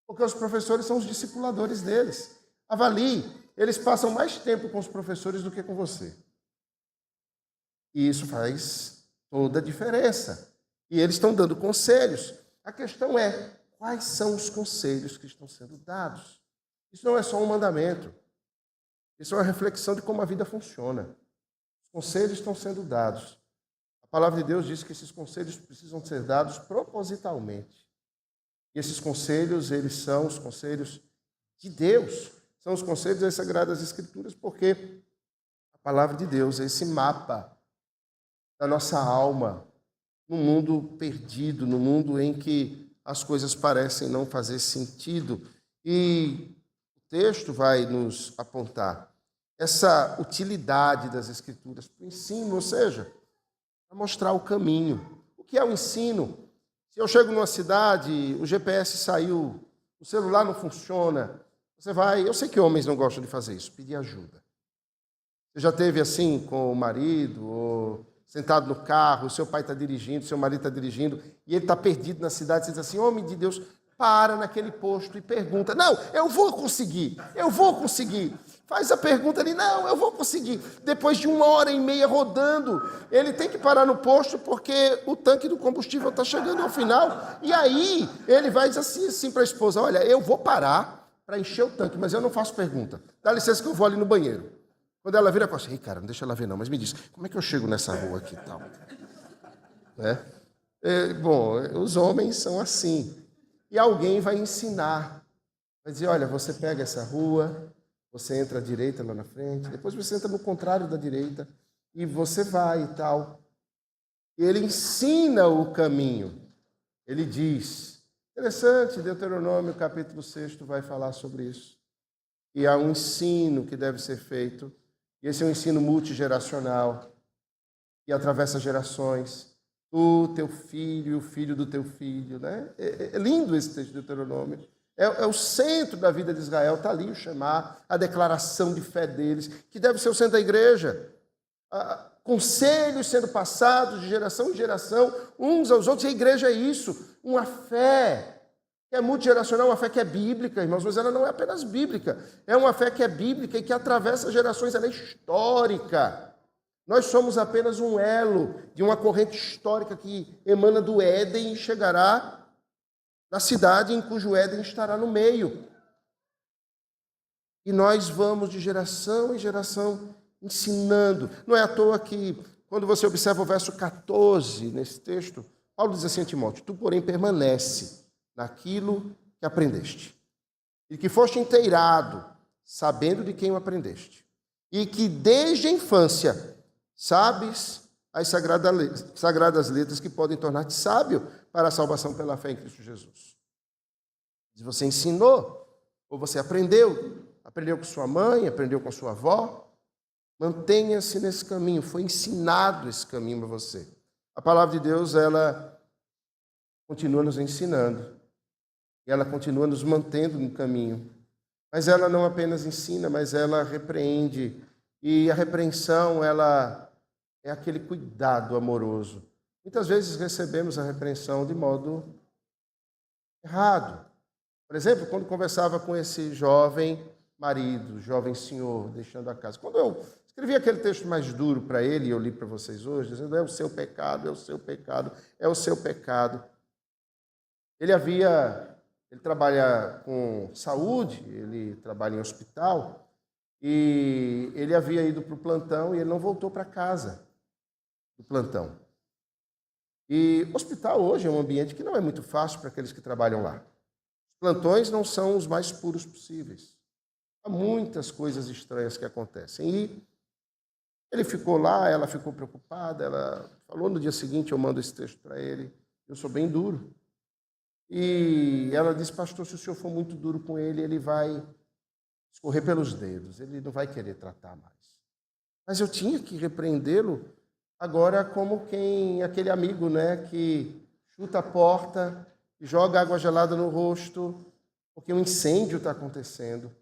Porque os professores são os discipuladores deles. Avalie, eles passam mais tempo com os professores do que com você. E isso faz toda a diferença. E eles estão dando conselhos. A questão é, quais são os conselhos que estão sendo dados? Isso não é só um mandamento. Isso é uma reflexão de como a vida funciona. Os conselhos estão sendo dados. A palavra de Deus diz que esses conselhos precisam ser dados propositalmente. E esses conselhos, eles são os conselhos de Deus. São os conselhos das Sagradas Escrituras, porque a palavra de Deus é esse mapa da nossa alma, num mundo perdido, num mundo em que as coisas parecem não fazer sentido. E o texto vai nos apontar essa utilidade das Escrituras para o ensino, ou seja, para mostrar o caminho. O que é o ensino? Se eu chego numa cidade, o GPS saiu, o celular não funciona, você vai... Eu sei que homens não gostam de fazer isso, pedir ajuda. Você já teve assim com o marido, ou sentado no carro, o seu pai está dirigindo, o seu marido está dirigindo, e ele está perdido na cidade, você diz assim, homem de Deus, para naquele posto e pergunta, não, eu vou conseguir. Faz a pergunta ali, não, eu vou conseguir. Depois de 1h30 rodando, ele tem que parar no posto porque o tanque do combustível está chegando ao final. E aí ele vai dizer assim para a esposa, olha, eu vou parar para encher o tanque, mas eu não faço pergunta. Dá licença que eu vou ali no banheiro. Quando ela vira, eu falo assim, ei, cara, não deixa ela ver não, mas me diz, como é que eu chego nessa rua aqui e tal? Né? Bom, os homens são assim. E alguém vai ensinar. Vai dizer, olha, você pega essa rua, você entra à direita lá na frente, depois você entra no contrário da direita e você vai e tal. E ele ensina o caminho. Ele diz, interessante, Deuteronômio capítulo 6 vai falar sobre isso. E há um ensino que deve ser feito, e esse é um ensino multigeracional, que atravessa gerações. Tu, teu filho e o filho do teu filho. Né? É lindo esse texto de Deuteronômio. É o centro da vida de Israel, está ali o chamar, a declaração de fé deles, que deve ser o centro da igreja. Conselhos sendo passados de geração em geração, uns aos outros, e a igreja é isso, uma fé que é multigeracional, uma fé que é bíblica, irmãos, mas ela não é apenas bíblica, é uma fé que é bíblica e que atravessa gerações, ela é histórica. Nós somos apenas um elo de uma corrente histórica que emana do Éden e chegará na cidade em cujo Éden estará no meio. E nós vamos de geração em geração ensinando. Não é à toa que, quando você observa o verso 14 nesse texto, Paulo diz assim a Timóteo, tu, porém, permanece naquilo que aprendeste, e que foste inteirado, sabendo de quem o aprendeste, e que desde a infância sabes as sagradas letras que podem tornar-te sábio para a salvação pela fé em Cristo Jesus. Você ensinou, ou você aprendeu com sua mãe, aprendeu com sua avó, mantenha-se nesse caminho, foi ensinado esse caminho para você. A palavra de Deus, ela continua nos ensinando, e ela continua nos mantendo no caminho, mas ela não apenas ensina, mas ela repreende, e a repreensão, ela é aquele cuidado amoroso. Muitas vezes recebemos a repreensão de modo errado. Por exemplo, quando conversava com esse jovem marido, jovem senhor, deixando a casa. Quando eu escrevi aquele texto mais duro para ele, e eu li para vocês hoje, dizendo, é o seu pecado, é o seu pecado, é o seu pecado. Ele trabalha com saúde, ele trabalha em hospital, e ele havia ido para o plantão e ele não voltou para casa do plantão. E hospital hoje é um ambiente que não é muito fácil para aqueles que trabalham lá. Os plantões não são os mais puros possíveis. Há muitas coisas estranhas que acontecem. E ele ficou lá, ela ficou preocupada, ela falou no dia seguinte, eu mando esse texto para ele, eu sou bem duro. E ela disse, pastor, se o senhor for muito duro com ele, ele vai escorrer pelos dedos, ele não vai querer tratar mais. Mas eu tinha que repreendê-lo agora como aquele amigo, né, que chuta a porta e joga água gelada no rosto, porque um incêndio está acontecendo.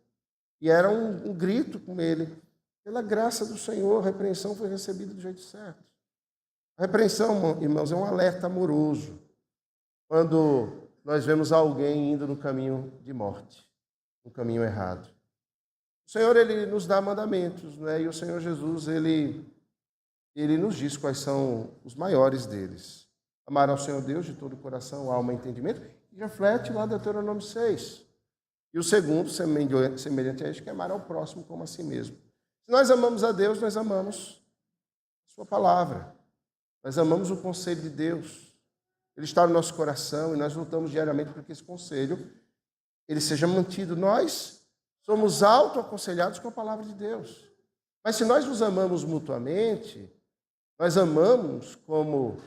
E era um grito com ele. Pela graça do Senhor, a repreensão foi recebida do jeito certo. A repreensão, irmãos, é um alerta amoroso. Quando nós vemos alguém indo no caminho de morte, no caminho errado. O Senhor, ele nos dá mandamentos, né? E o Senhor Jesus, ele nos diz quais são os maiores deles. Amar ao Senhor Deus de todo o coração, alma e entendimento. E reflete lá Deuteronômio 6. E o segundo, semelhante a este, que é amar ao próximo como a si mesmo. Se nós amamos a Deus, nós amamos a sua palavra. Nós amamos o conselho de Deus. Ele está no nosso coração e nós lutamos diariamente para que esse conselho ele seja mantido. Nós somos autoaconselhados com a palavra de Deus. Mas se nós nos amamos mutuamente, nós amamos como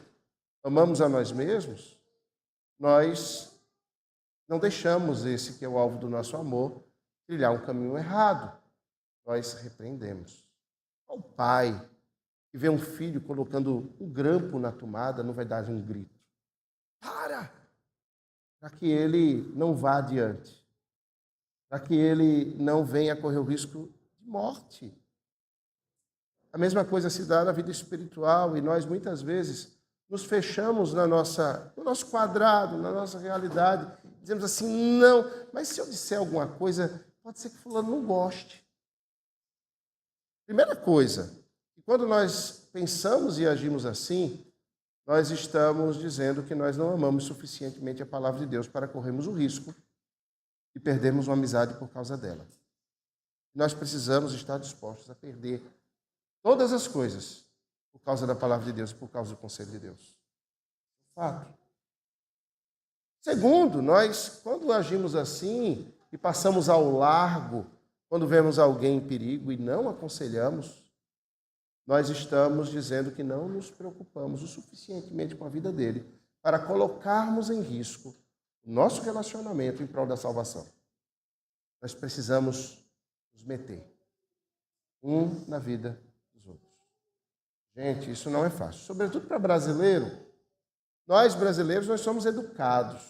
amamos a nós mesmos, nós não deixamos esse que é o alvo do nosso amor trilhar um caminho errado. Nós repreendemos. O pai que vê um filho colocando um grampo na tomada não vai dar um grito. Para que ele não vá adiante. Para que ele não venha correr o risco de morte. A mesma coisa se dá na vida espiritual e nós muitas vezes nos fechamos no nosso quadrado, na nossa realidade. Dizemos assim, não, mas se eu disser alguma coisa, pode ser que fulano não goste. Primeira coisa, quando nós pensamos e agimos assim, nós estamos dizendo que nós não amamos suficientemente a palavra de Deus para corrermos o risco de perdermos uma amizade por causa dela. Nós precisamos estar dispostos a perder todas as coisas por causa da palavra de Deus, por causa do conselho de Deus. Fato. Segundo, nós, quando agimos assim e passamos ao largo, quando vemos alguém em perigo e não aconselhamos, nós estamos dizendo que não nos preocupamos o suficientemente com a vida dele para colocarmos em risco o nosso relacionamento em prol da salvação. Nós precisamos nos meter um na vida dos outros. Gente, isso não é fácil. Sobretudo para brasileiro. Nós, brasileiros, nós somos educados.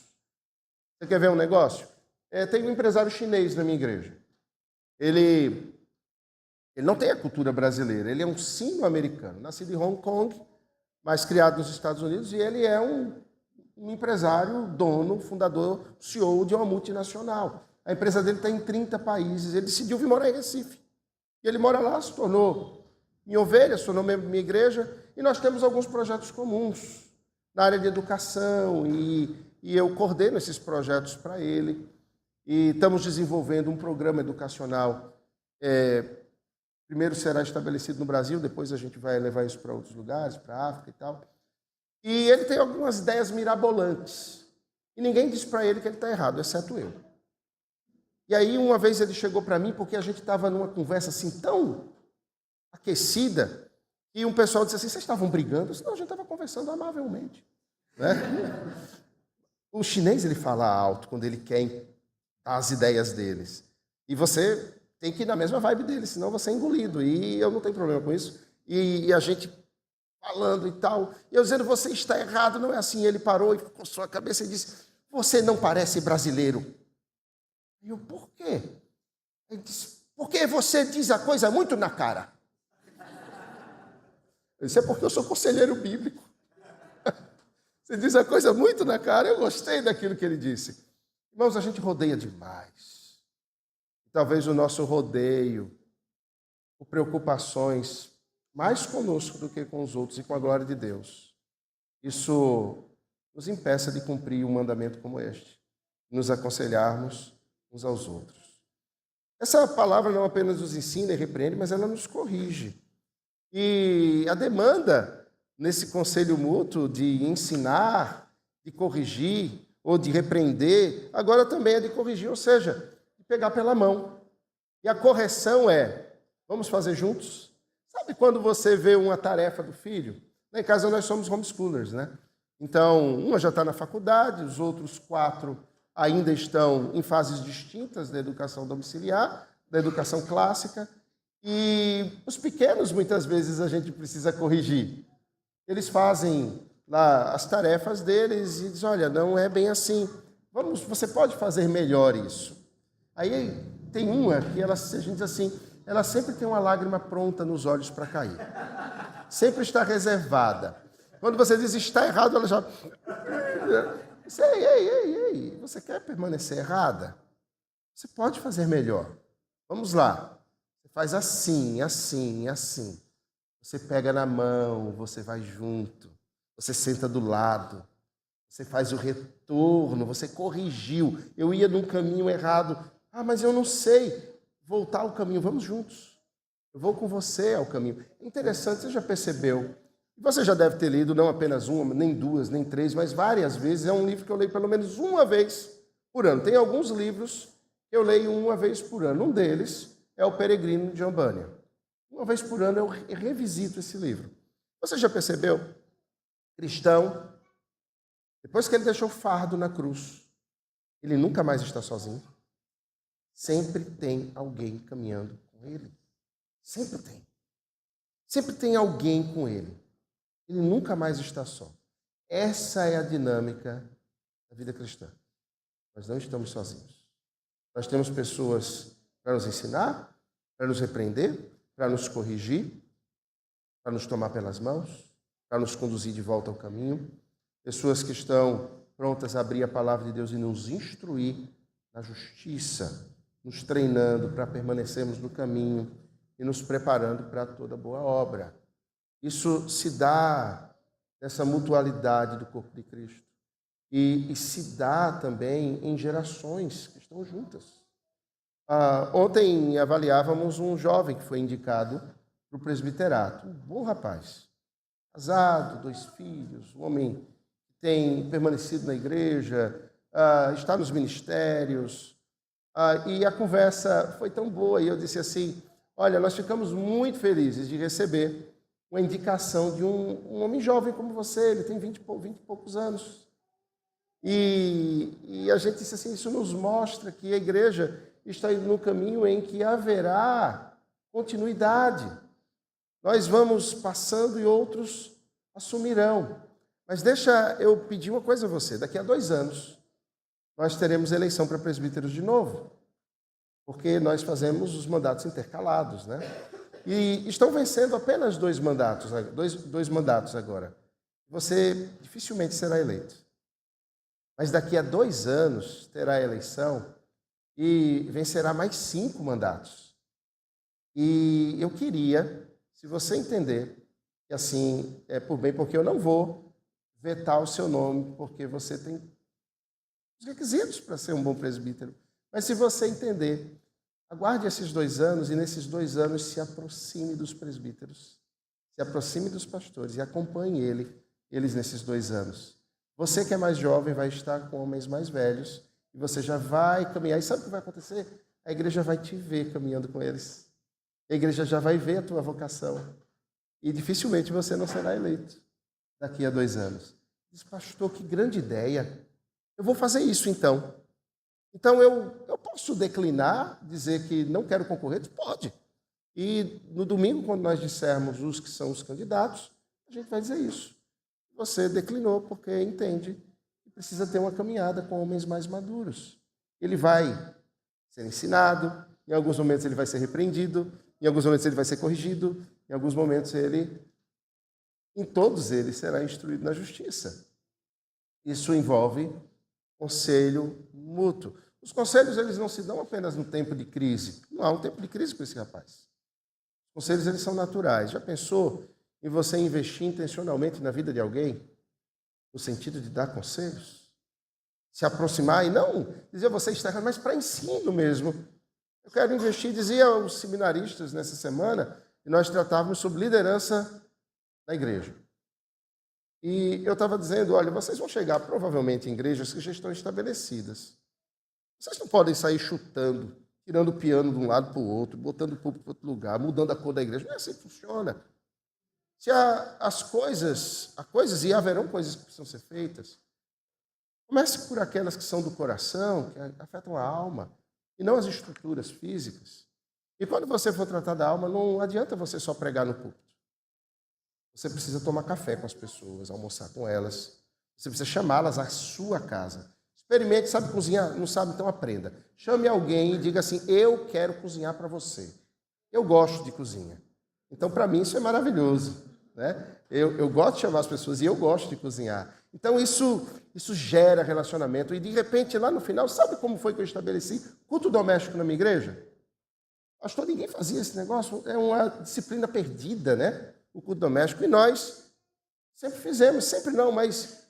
Você quer ver um negócio? Tem um empresário chinês na minha igreja. Ele não tem a cultura brasileira. Ele é um sino-americano, nascido em Hong Kong, mas criado nos Estados Unidos. E ele é um empresário, dono, fundador, CEO de uma multinacional. A empresa dele está em 30 países. Ele decidiu vir morar em Recife. E ele mora lá, se tornou minha ovelha, se tornou minha igreja. E nós temos alguns projetos comuns na área de educação. E eu coordeno esses projetos para ele. E estamos desenvolvendo um programa educacional. Primeiro será estabelecido no Brasil, depois a gente vai levar isso para outros lugares, para a África e tal. E ele tem algumas ideias mirabolantes. E ninguém diz para ele que ele está errado, exceto eu. E aí, uma vez ele chegou para mim, porque a gente estava numa conversa assim tão aquecida, e um pessoal disse assim, vocês estavam brigando? Eu disse, não, a gente estava conversando amavelmente. Né? O chinês, ele fala alto quando ele quer as ideias deles. E você tem que ir na mesma vibe dele, senão você é engolido. E eu não tenho problema com isso. E a gente falando e tal. E eu dizendo, você está errado, não é assim. Ele parou e coçou a cabeça e disse, você não parece brasileiro. E eu, por quê? Ele disse, porque você diz a coisa muito na cara. Eu disse, é porque eu sou conselheiro bíblico. Você diz a coisa muito na cara. Eu gostei daquilo que ele disse. Irmãos, a gente rodeia demais. Talvez o nosso rodeio, por preocupações mais conosco do que com os outros e com a glória de Deus, isso nos impeça de cumprir um mandamento como este, nos aconselharmos uns aos outros. Essa palavra não apenas nos ensina e repreende, mas ela nos corrige. E a demanda nesse conselho mútuo de ensinar, de corrigir ou de repreender, agora também é de corrigir, ou seja, de pegar pela mão. E a correção é, vamos fazer juntos? Sabe quando você vê uma tarefa do filho? Lá em casa nós somos homeschoolers, né? Então, uma já está na faculdade, os outros 4 ainda estão em fases distintas da educação domiciliar, da educação clássica, e os pequenos, muitas vezes, a gente precisa corrigir. Eles fazem lá as tarefas deles e dizem, olha, não é bem assim, você pode fazer melhor isso. Aí tem uma que a gente diz assim, ela sempre tem uma lágrima pronta nos olhos para cair. Sempre está reservada. Quando você diz está errado, ela já... Ei, você quer permanecer errada? Você pode fazer melhor. Vamos lá. Você faz assim, assim, assim. Você pega na mão, você vai junto. Você senta do lado. Você faz o retorno, você corrigiu. Eu ia num caminho errado. Ah, mas eu não sei voltar ao caminho. Vamos juntos. Eu vou com você ao caminho. Interessante, você já percebeu? Você já deve ter lido não apenas uma, nem 2, nem 3, mas várias vezes. É um livro que eu leio pelo menos uma vez por ano. Tem alguns livros que eu leio uma vez por ano. Um deles é O Peregrino de Umbanda. Uma vez por ano eu revisito esse livro. Você já percebeu? Cristão, depois que ele deixou o fardo na cruz, ele nunca mais está sozinho. Sempre tem alguém caminhando com ele. Sempre tem. Sempre tem alguém com ele. Ele nunca mais está só. Essa é a dinâmica da vida cristã. Nós não estamos sozinhos. Nós temos pessoas para nos ensinar, para nos repreender, para nos corrigir, para nos tomar pelas mãos, para nos conduzir de volta ao caminho. Pessoas que estão prontas a abrir a palavra de Deus e nos instruir na justiça, nos treinando para permanecermos no caminho e nos preparando para toda boa obra. Isso se dá nessa mutualidade do corpo de Cristo. E se dá também em gerações que estão juntas. Ontem avaliávamos um jovem que foi indicado para o presbiterato. Um bom rapaz, casado, 2 filhos, um homem que tem permanecido na igreja, está nos ministérios. E a conversa foi tão boa, e eu disse assim, olha, nós ficamos muito felizes de receber uma indicação de um homem jovem como você, ele tem 20 e poucos anos. E a gente disse assim, isso nos mostra que a igreja está indo no caminho em que haverá continuidade. Nós vamos passando e outros assumirão. Mas deixa eu pedir uma coisa a você, daqui a 2 anos nós teremos eleição para presbíteros de novo, porque nós fazemos os mandatos intercalados, né? E estão vencendo apenas 2 mandatos, dois mandatos agora. Você dificilmente será eleito. Mas daqui a 2 anos terá a eleição e vencerá mais 5 mandatos. E eu queria, se você entender, que assim é por bem, porque eu não vou vetar o seu nome, porque você tem os requisitos para ser um bom presbítero. Mas se você entender, aguarde esses 2 anos e nesses 2 anos se aproxime dos presbíteros, se aproxime dos pastores e acompanhe eles nesses 2 anos. Você que é mais jovem vai estar com homens mais velhos e você já vai caminhar. E sabe o que vai acontecer? A igreja vai te ver caminhando com eles. A igreja já vai ver a tua vocação. E dificilmente você não será eleito daqui a 2 anos. Diz, pastor, que grande ideia. Eu vou fazer isso então. Então eu posso declinar, dizer que não quero concorrer? Pode. E no domingo, quando nós dissermos os que são os candidatos, a gente vai dizer isso. Você declinou porque entende que precisa ter uma caminhada com homens mais maduros. Ele vai ser ensinado, em alguns momentos ele vai ser repreendido, em alguns momentos ele vai ser corrigido, em alguns momentos em todos eles, será instruído na justiça. Isso envolve conselho mútuo. Os conselhos, eles não se dão apenas no tempo de crise. Não há um tempo de crise para esse rapaz. Os conselhos, eles são naturais. Já pensou em você investir intencionalmente na vida de alguém, no sentido de dar conselhos? Se aproximar e não dizer você está errado, mas para ensino mesmo. Eu quero investir, dizia aos seminaristas nessa semana, e nós tratávamos sobre liderança na igreja. E eu estava dizendo, olha, vocês vão chegar provavelmente em igrejas que já estão estabelecidas. Vocês não podem sair chutando, tirando o piano de um lado para o outro, botando o púlpito para outro lugar, mudando a cor da igreja. Não é assim que funciona. Se há coisas, e haverão coisas que precisam ser feitas, comece por aquelas que são do coração, que afetam a alma, e não as estruturas físicas. E quando você for tratar da alma, não adianta você só pregar no púlpito. Você precisa tomar café com as pessoas, almoçar com elas. Você precisa chamá-las à sua casa. Experimente, sabe cozinhar? Não sabe, então aprenda. Chame alguém e diga assim, eu quero cozinhar para você. Eu gosto de cozinha. Então, para mim, isso é maravilhoso. Né? Eu gosto de chamar as pessoas e eu gosto de cozinhar. Então, isso gera relacionamento. E, de repente, lá no final, sabe como foi que eu estabeleci culto doméstico na minha igreja? Pastor, ninguém fazia esse negócio. É uma disciplina perdida, né? O culto doméstico. E nós sempre fizemos, sempre não, mas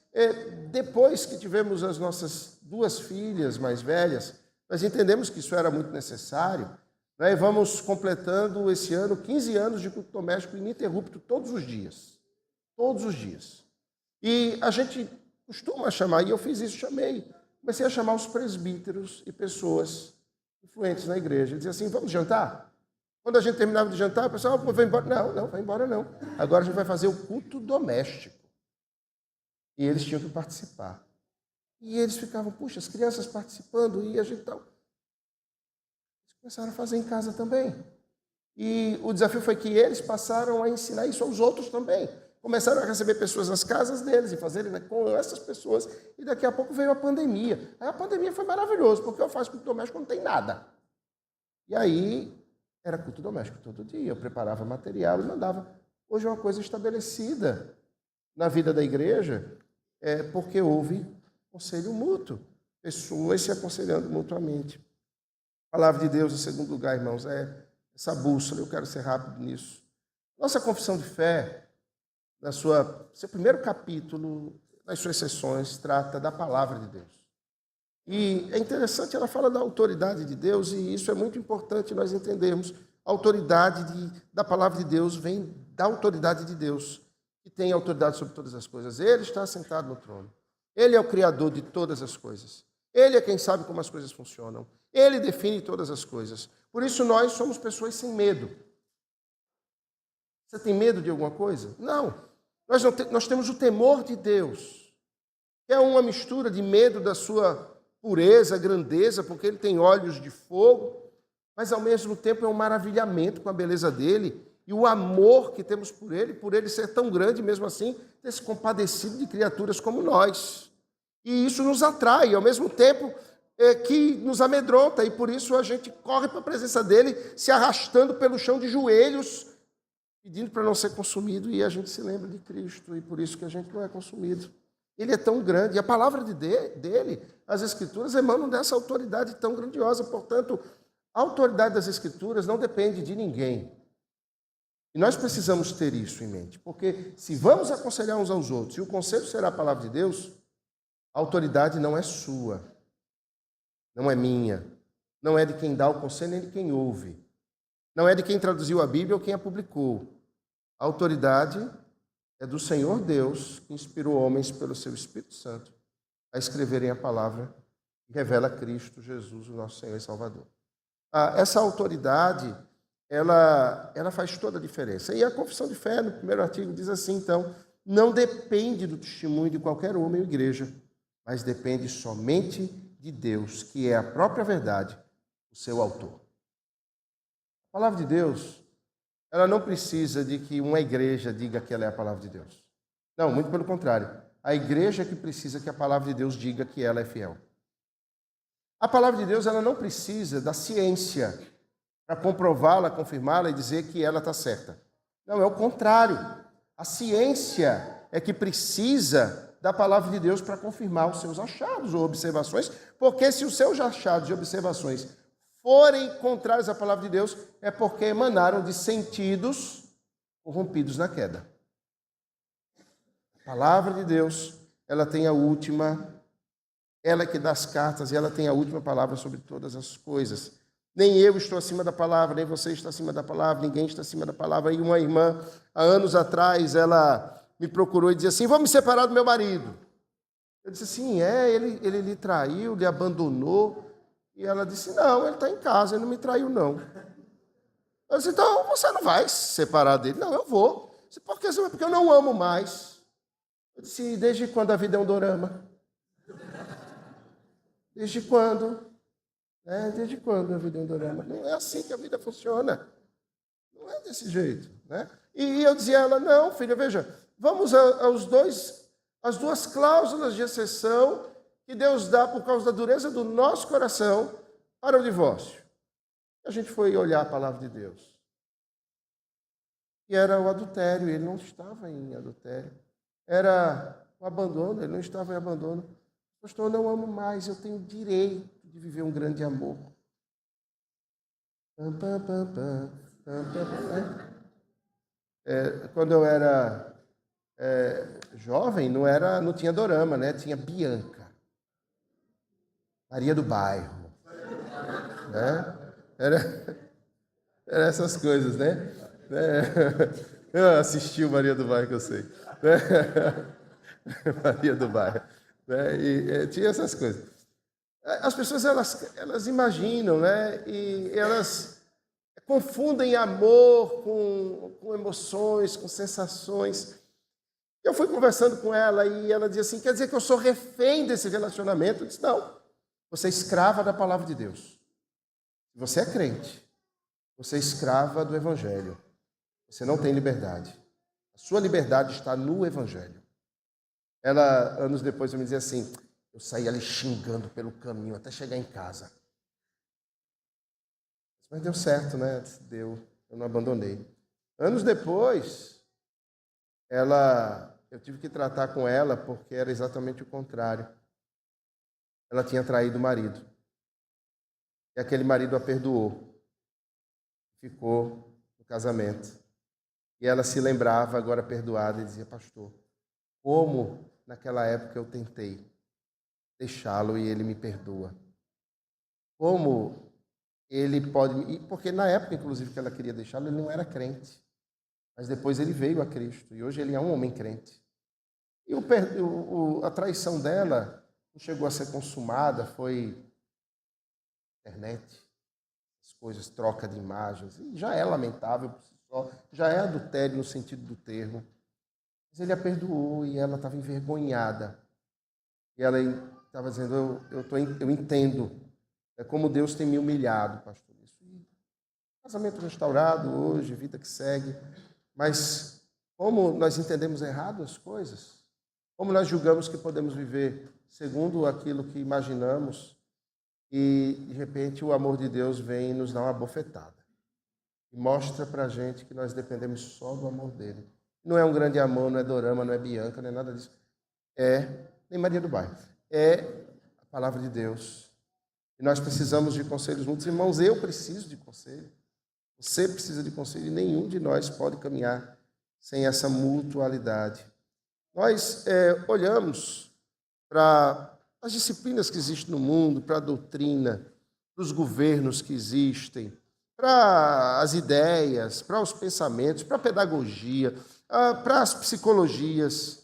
depois que tivemos as nossas 2 filhas mais velhas, nós entendemos que isso era muito necessário. Né? E vamos completando esse ano 15 anos de culto doméstico ininterrupto todos os dias. Todos os dias. E a gente costuma chamar, e eu fiz isso, comecei a chamar os presbíteros e pessoas influentes na igreja. Dizia assim, vamos jantar? Quando a gente terminava de jantar, o pessoal, vai embora. Não, vai embora não. Agora a gente vai fazer o culto doméstico. E eles tinham que participar. E eles ficavam, puxa, as crianças participando, e a gente tal. Eles começaram a fazer em casa também. E o desafio foi que eles passaram a ensinar isso aos outros também. Começaram a receber pessoas nas casas deles e fazerem com essas pessoas. E daqui a pouco veio a pandemia. Aí a pandemia foi maravilhosa, porque eu faço culto doméstico quando não tem nada. E aí era culto doméstico todo dia. Eu preparava material e mandava. Hoje é uma coisa estabelecida na vida da igreja, porque houve conselho mútuo. Pessoas se aconselhando mutuamente. A palavra de Deus, em segundo lugar, irmãos, é essa bússola. Eu quero ser rápido nisso. Nossa confissão de fé, seu primeiro capítulo, nas suas sessões, trata da palavra de Deus. E é interessante, ela fala da autoridade de Deus, e isso é muito importante nós entendermos. A autoridade da palavra de Deus vem da autoridade de Deus, que tem autoridade sobre todas as coisas. Ele está sentado no trono. Ele é o Criador de todas as coisas. Ele é quem sabe como as coisas funcionam. Ele define todas as coisas. Por isso nós somos pessoas sem medo. Você tem medo de alguma coisa? Não. Nós temos o temor de Deus, que é uma mistura de medo da sua pureza, grandeza, porque ele tem olhos de fogo, mas ao mesmo tempo é um maravilhamento com a beleza dele e o amor que temos por ele ser tão grande, mesmo assim, ter se compadecido de criaturas como nós. E isso nos atrai, ao mesmo tempo que nos amedronta, e por isso a gente corre para a presença dele, se arrastando pelo chão de joelhos, pedindo para não ser consumido, e a gente se lembra de Cristo, e por isso que a gente não é consumido. Ele é tão grande, e a palavra dele, as Escrituras, emanam dessa autoridade tão grandiosa. Portanto, a autoridade das Escrituras não depende de ninguém. E nós precisamos ter isso em mente, porque se vamos aconselhar uns aos outros, e o conselho será a palavra de Deus, a autoridade não é sua, não é minha, não é de quem dá o conselho nem de quem ouve, não é de quem traduziu a Bíblia ou quem a publicou. A autoridade é do Senhor Deus, que inspirou homens pelo seu Espírito Santo a escreverem a palavra que revela Cristo Jesus, o nosso Senhor e Salvador. Essa autoridade, ela faz toda a diferença. E a confissão de fé, no primeiro artigo, diz assim, então, não depende do testemunho de qualquer homem ou igreja, mas depende somente de Deus, que é a própria verdade, o seu autor. A palavra de Deus, ela não precisa de que uma igreja diga que ela é a palavra de Deus. Não, muito pelo contrário. A igreja é que precisa que a palavra de Deus diga que ela é fiel. A palavra de Deus, ela não precisa da ciência para comprová-la, confirmá-la e dizer que ela está certa. Não, é o contrário. A ciência é que precisa da palavra de Deus para confirmar os seus achados ou observações, porque se os seus achados e observações forem contrários à palavra de Deus, é porque emanaram de sentidos corrompidos na queda. A palavra de Deus, ela tem a última, ela que dá as cartas e ela tem a última palavra sobre todas as coisas. Nem eu estou acima da palavra, nem você está acima da palavra, ninguém está acima da palavra. E uma irmã, há anos atrás, ela me procurou e dizia assim, vou me separar do meu marido. Eu disse assim, ele lhe traiu, lhe abandonou. E ela disse, não, ele está em casa, ele não me traiu, não. Eu disse, então você não vai se separar dele? Não, eu vou. Eu disse, por quê? Porque eu não amo mais. Eu disse, desde quando a vida é um dorama? Desde quando? Desde quando a vida é um dorama? Não é assim que a vida funciona. Não é desse jeito. Né? E eu dizia a ela, não, filha, veja, vamos às duas cláusulas de exceção que Deus dá por causa da dureza do nosso coração para o divórcio. A gente foi olhar a palavra de Deus. E era o adultério, ele não estava em adultério. Era o abandono, ele não estava em abandono. Pastor, eu não amo mais, eu tenho direito de viver um grande amor. Quando eu era jovem, não tinha dorama, né? Tinha Bianca. Maria do Bairro, né? Era essas coisas, né? Eu assisti o Maria do Bairro, que eu sei. Maria do Bairro. Né? E tinha essas coisas. As pessoas, elas imaginam, né? E elas confundem amor com emoções, com sensações. Eu fui conversando com ela e ela dizia assim, quer dizer que eu sou refém desse relacionamento? Eu disse, não. Você é escrava da palavra de Deus. Você é crente. Você é escrava do Evangelho. Você não tem liberdade. A sua liberdade está no Evangelho. Ela, anos depois, me dizia assim, eu saí ali xingando pelo caminho até chegar em casa. Mas deu certo, né? Deu. Eu não abandonei. Anos depois, eu tive que tratar com ela porque era exatamente o contrário. Ela tinha traído o marido. E aquele marido a perdoou. Ficou no casamento. E ela se lembrava, agora perdoada, e dizia, pastor, como naquela época eu tentei deixá-lo e ele me perdoa. Como ele pode... Porque na época, inclusive, que ela queria deixá-lo, ele não era crente. Mas depois ele veio a Cristo e hoje ele é um homem crente. E a traição dela não chegou a ser consumada, foi internet, as coisas, troca de imagens, e já é lamentável por si só, já é adultério no sentido do termo. Mas ele a perdoou e ela estava envergonhada. E ela estava dizendo, eu entendo, é como Deus tem me humilhado, pastor. Isso. Casamento restaurado hoje, vida que segue. Mas como nós entendemos errado as coisas, como nós julgamos que podemos viver segundo aquilo que imaginamos, e de repente o amor de Deus vem e nos dá uma bofetada. E mostra para a gente que nós dependemos só do amor dele. Não é um grande amor, não é dorama, não é Bianca, não é nada disso. Nem Maria do Bairro. É a palavra de Deus. E nós precisamos de conselhos muitos. Irmãos, eu preciso de conselho. Você precisa de conselho e nenhum de nós pode caminhar sem essa mutualidade. Nós olhamos para as disciplinas que existem no mundo, para a doutrina, para os governos que existem, para as ideias, para os pensamentos, para a pedagogia, para as psicologias.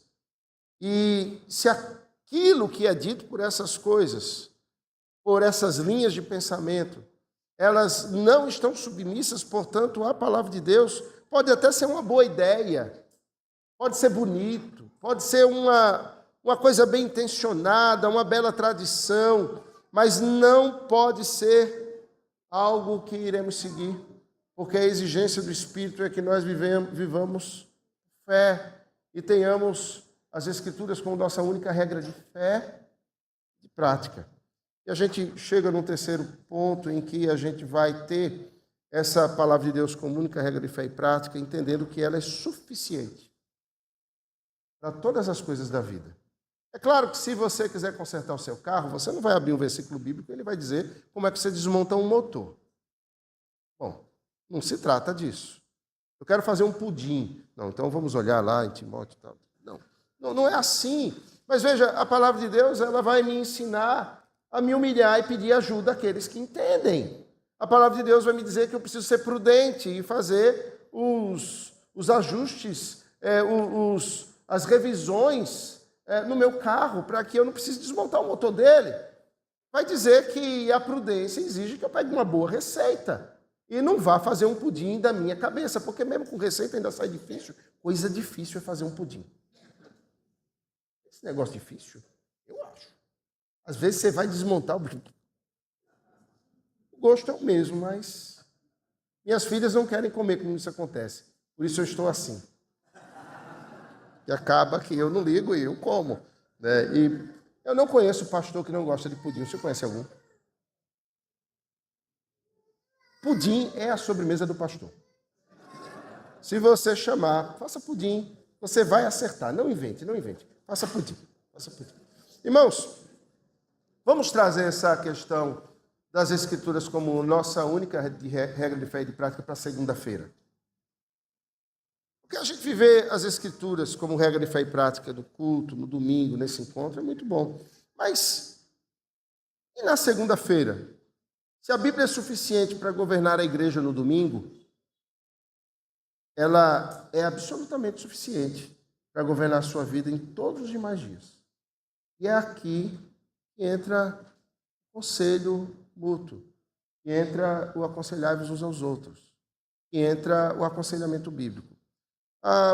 E se aquilo que é dito por essas coisas, por essas linhas de pensamento, elas não estão submissas, portanto, à palavra de Deus, pode até ser uma boa ideia, pode ser bonito, pode ser uma coisa bem intencionada, uma bela tradição, mas não pode ser algo que iremos seguir, porque a exigência do Espírito é que nós vivamos fé e tenhamos as Escrituras como nossa única regra de fé e de prática. E a gente chega num terceiro ponto em que a gente vai ter essa palavra de Deus como única regra de fé e prática, entendendo que ela é suficiente para todas as coisas da vida. É claro que se você quiser consertar o seu carro, você não vai abrir um versículo bíblico, ele vai dizer como é que você desmonta um motor. Bom, não se trata disso. Eu quero fazer um pudim. Não, então vamos olhar lá em Timóteo e tal. Não é assim. Mas veja, a palavra de Deus, ela vai me ensinar a me humilhar e pedir ajuda àqueles que entendem. A palavra de Deus vai me dizer que eu preciso ser prudente e fazer os ajustes, as revisões no meu carro, para que eu não precise desmontar o motor dele. Vai dizer que a prudência exige que eu pegue uma boa receita e não vá fazer um pudim da minha cabeça, porque mesmo com receita ainda sai difícil. Coisa difícil é fazer um pudim. Esse negócio difícil, eu acho. Às vezes você vai desmontar o gosto é o mesmo, mas minhas filhas não querem comer como isso acontece. Por isso eu estou assim. E acaba que eu não ligo e eu como. Né? E eu não conheço pastor que não gosta de pudim. Você conhece algum? Pudim é a sobremesa do pastor. Se você chamar, faça pudim, você vai acertar. Não invente. Faça pudim. Irmãos, vamos trazer essa questão das Escrituras como nossa única regra de fé e de prática para segunda-feira. Porque a gente viver as Escrituras como regra de fé e prática do culto, no domingo, nesse encontro, é muito bom. Mas, e na segunda-feira? Se a Bíblia é suficiente para governar a igreja no domingo, ela é absolutamente suficiente para governar a sua vida em todos os demais dias. E é aqui que entra o conselho mútuo, que entra o aconselhar-vos uns aos outros, que entra o aconselhamento bíblico.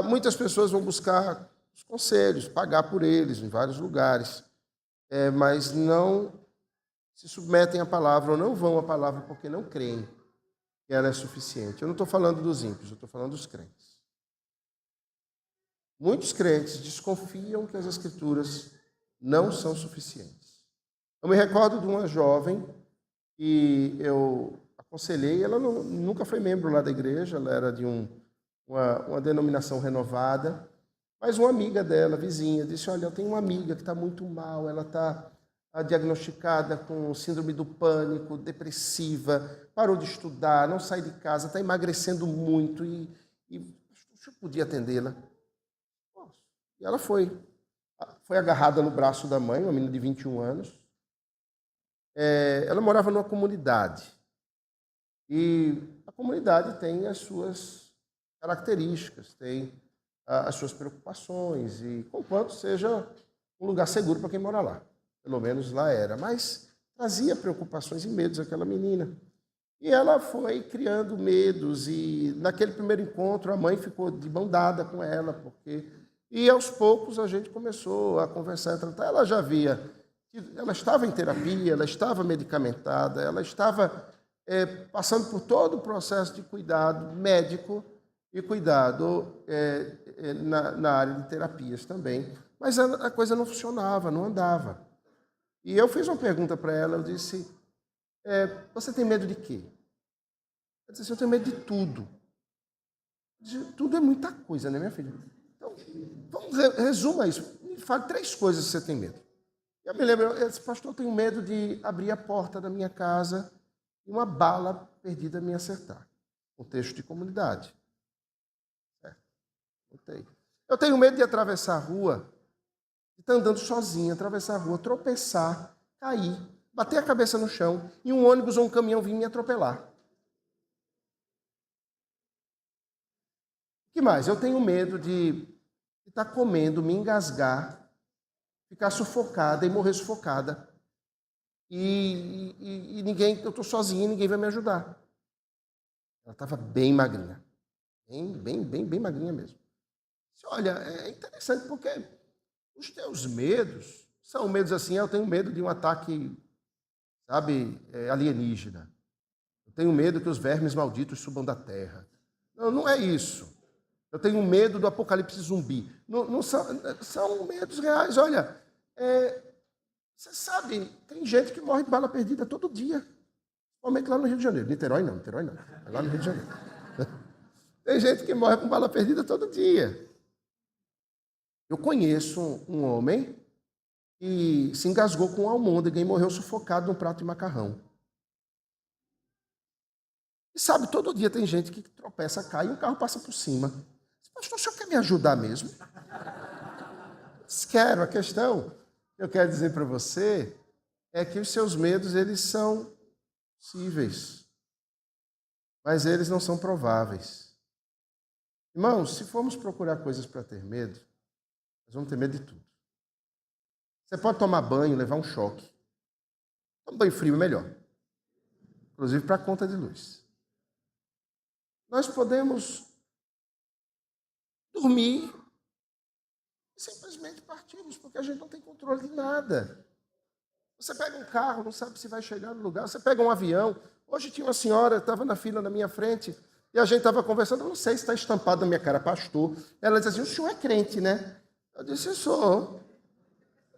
Muitas pessoas vão buscar os conselhos, pagar por eles em vários lugares, mas não se submetem à palavra ou não vão à palavra porque não creem que ela é suficiente. Eu não estou falando dos ímpios, eu estou falando dos crentes. Muitos crentes desconfiam que as Escrituras não são suficientes. Eu me recordo de uma jovem que eu aconselhei, ela nunca foi membro lá da igreja, ela era de uma denominação renovada, mas uma amiga dela, vizinha, disse, olha, eu tenho uma amiga que está muito mal, ela está diagnosticada com síndrome do pânico, depressiva, parou de estudar, não sai de casa, está emagrecendo muito e o senhor podia atendê-la? E ela foi. foi agarrada no braço da mãe, uma menina de 21 anos. Ela morava numa comunidade. E a comunidade tem as suas características, tem as suas preocupações, e conquanto seja um lugar seguro para quem mora lá. Pelo menos lá era. Mas trazia preocupações e medos àquela menina. E ela foi criando medos, e naquele primeiro encontro a mãe ficou de mão dada com ela, porque... E aos poucos a gente começou a conversar e tratar. Ela já via que ela estava em terapia, ela estava medicamentada, ela estava passando por todo o processo de cuidado médico e cuidado na área de terapias também. Mas a coisa não funcionava, não andava. E eu fiz uma pergunta para ela, eu disse, você tem medo de quê? Ela disse, eu tenho medo de tudo. Eu disse, tudo é muita coisa, né, minha filha? Então, resuma isso. Me fale 3 coisas que você tem medo. Eu me lembro, eu disse, pastor, eu tenho medo de abrir a porta da minha casa e uma bala perdida me acertar. Contexto de comunidade. Certo? Eu tenho medo de atravessar a rua, de estar andando sozinho, atravessar a rua, tropeçar, cair, bater a cabeça no chão e um ônibus ou um caminhão vir me atropelar. O que mais? Eu tenho medo de estar comendo, me engasgar, ficar sufocada e morrer sufocada. E ninguém, eu estou sozinha e ninguém vai me ajudar. Ela estava bem magrinha. Bem magrinha mesmo. Olha, é interessante porque os teus medos são medos assim, eu tenho medo de um ataque, sabe, alienígena. Eu tenho medo que os vermes malditos subam da terra. Não é isso. Eu tenho medo do apocalipse zumbi. Não são medos reais. Olha, você sabe, tem gente que morre de bala perdida todo dia. Principalmente lá no Rio de Janeiro. Niterói não. É lá no Rio de Janeiro. Tem gente que morre com bala perdida todo dia. Eu conheço um homem que se engasgou com um almôndega e morreu sufocado num prato de macarrão. E sabe, todo dia tem gente que tropeça, cai e o carro passa por cima. Pastor, o senhor quer me ajudar mesmo? Quero. A questão que eu quero dizer para você é que os seus medos, eles são possíveis, mas eles não são prováveis. Irmãos, se formos procurar coisas para ter medo, nós vamos ter medo de tudo. Você pode tomar banho, levar um choque. Um banho frio é melhor, inclusive para a conta de luz. Nós podemos dormir e simplesmente partimos, porque a gente não tem controle de nada. Você pega um carro, não sabe se vai chegar no lugar. Você pega um avião. Hoje tinha uma senhora, estava na fila na minha frente, e a gente estava conversando, eu não sei se está estampado na minha cara, pastor. Ela disse assim, o senhor é crente, né? Eu disse, eu sou.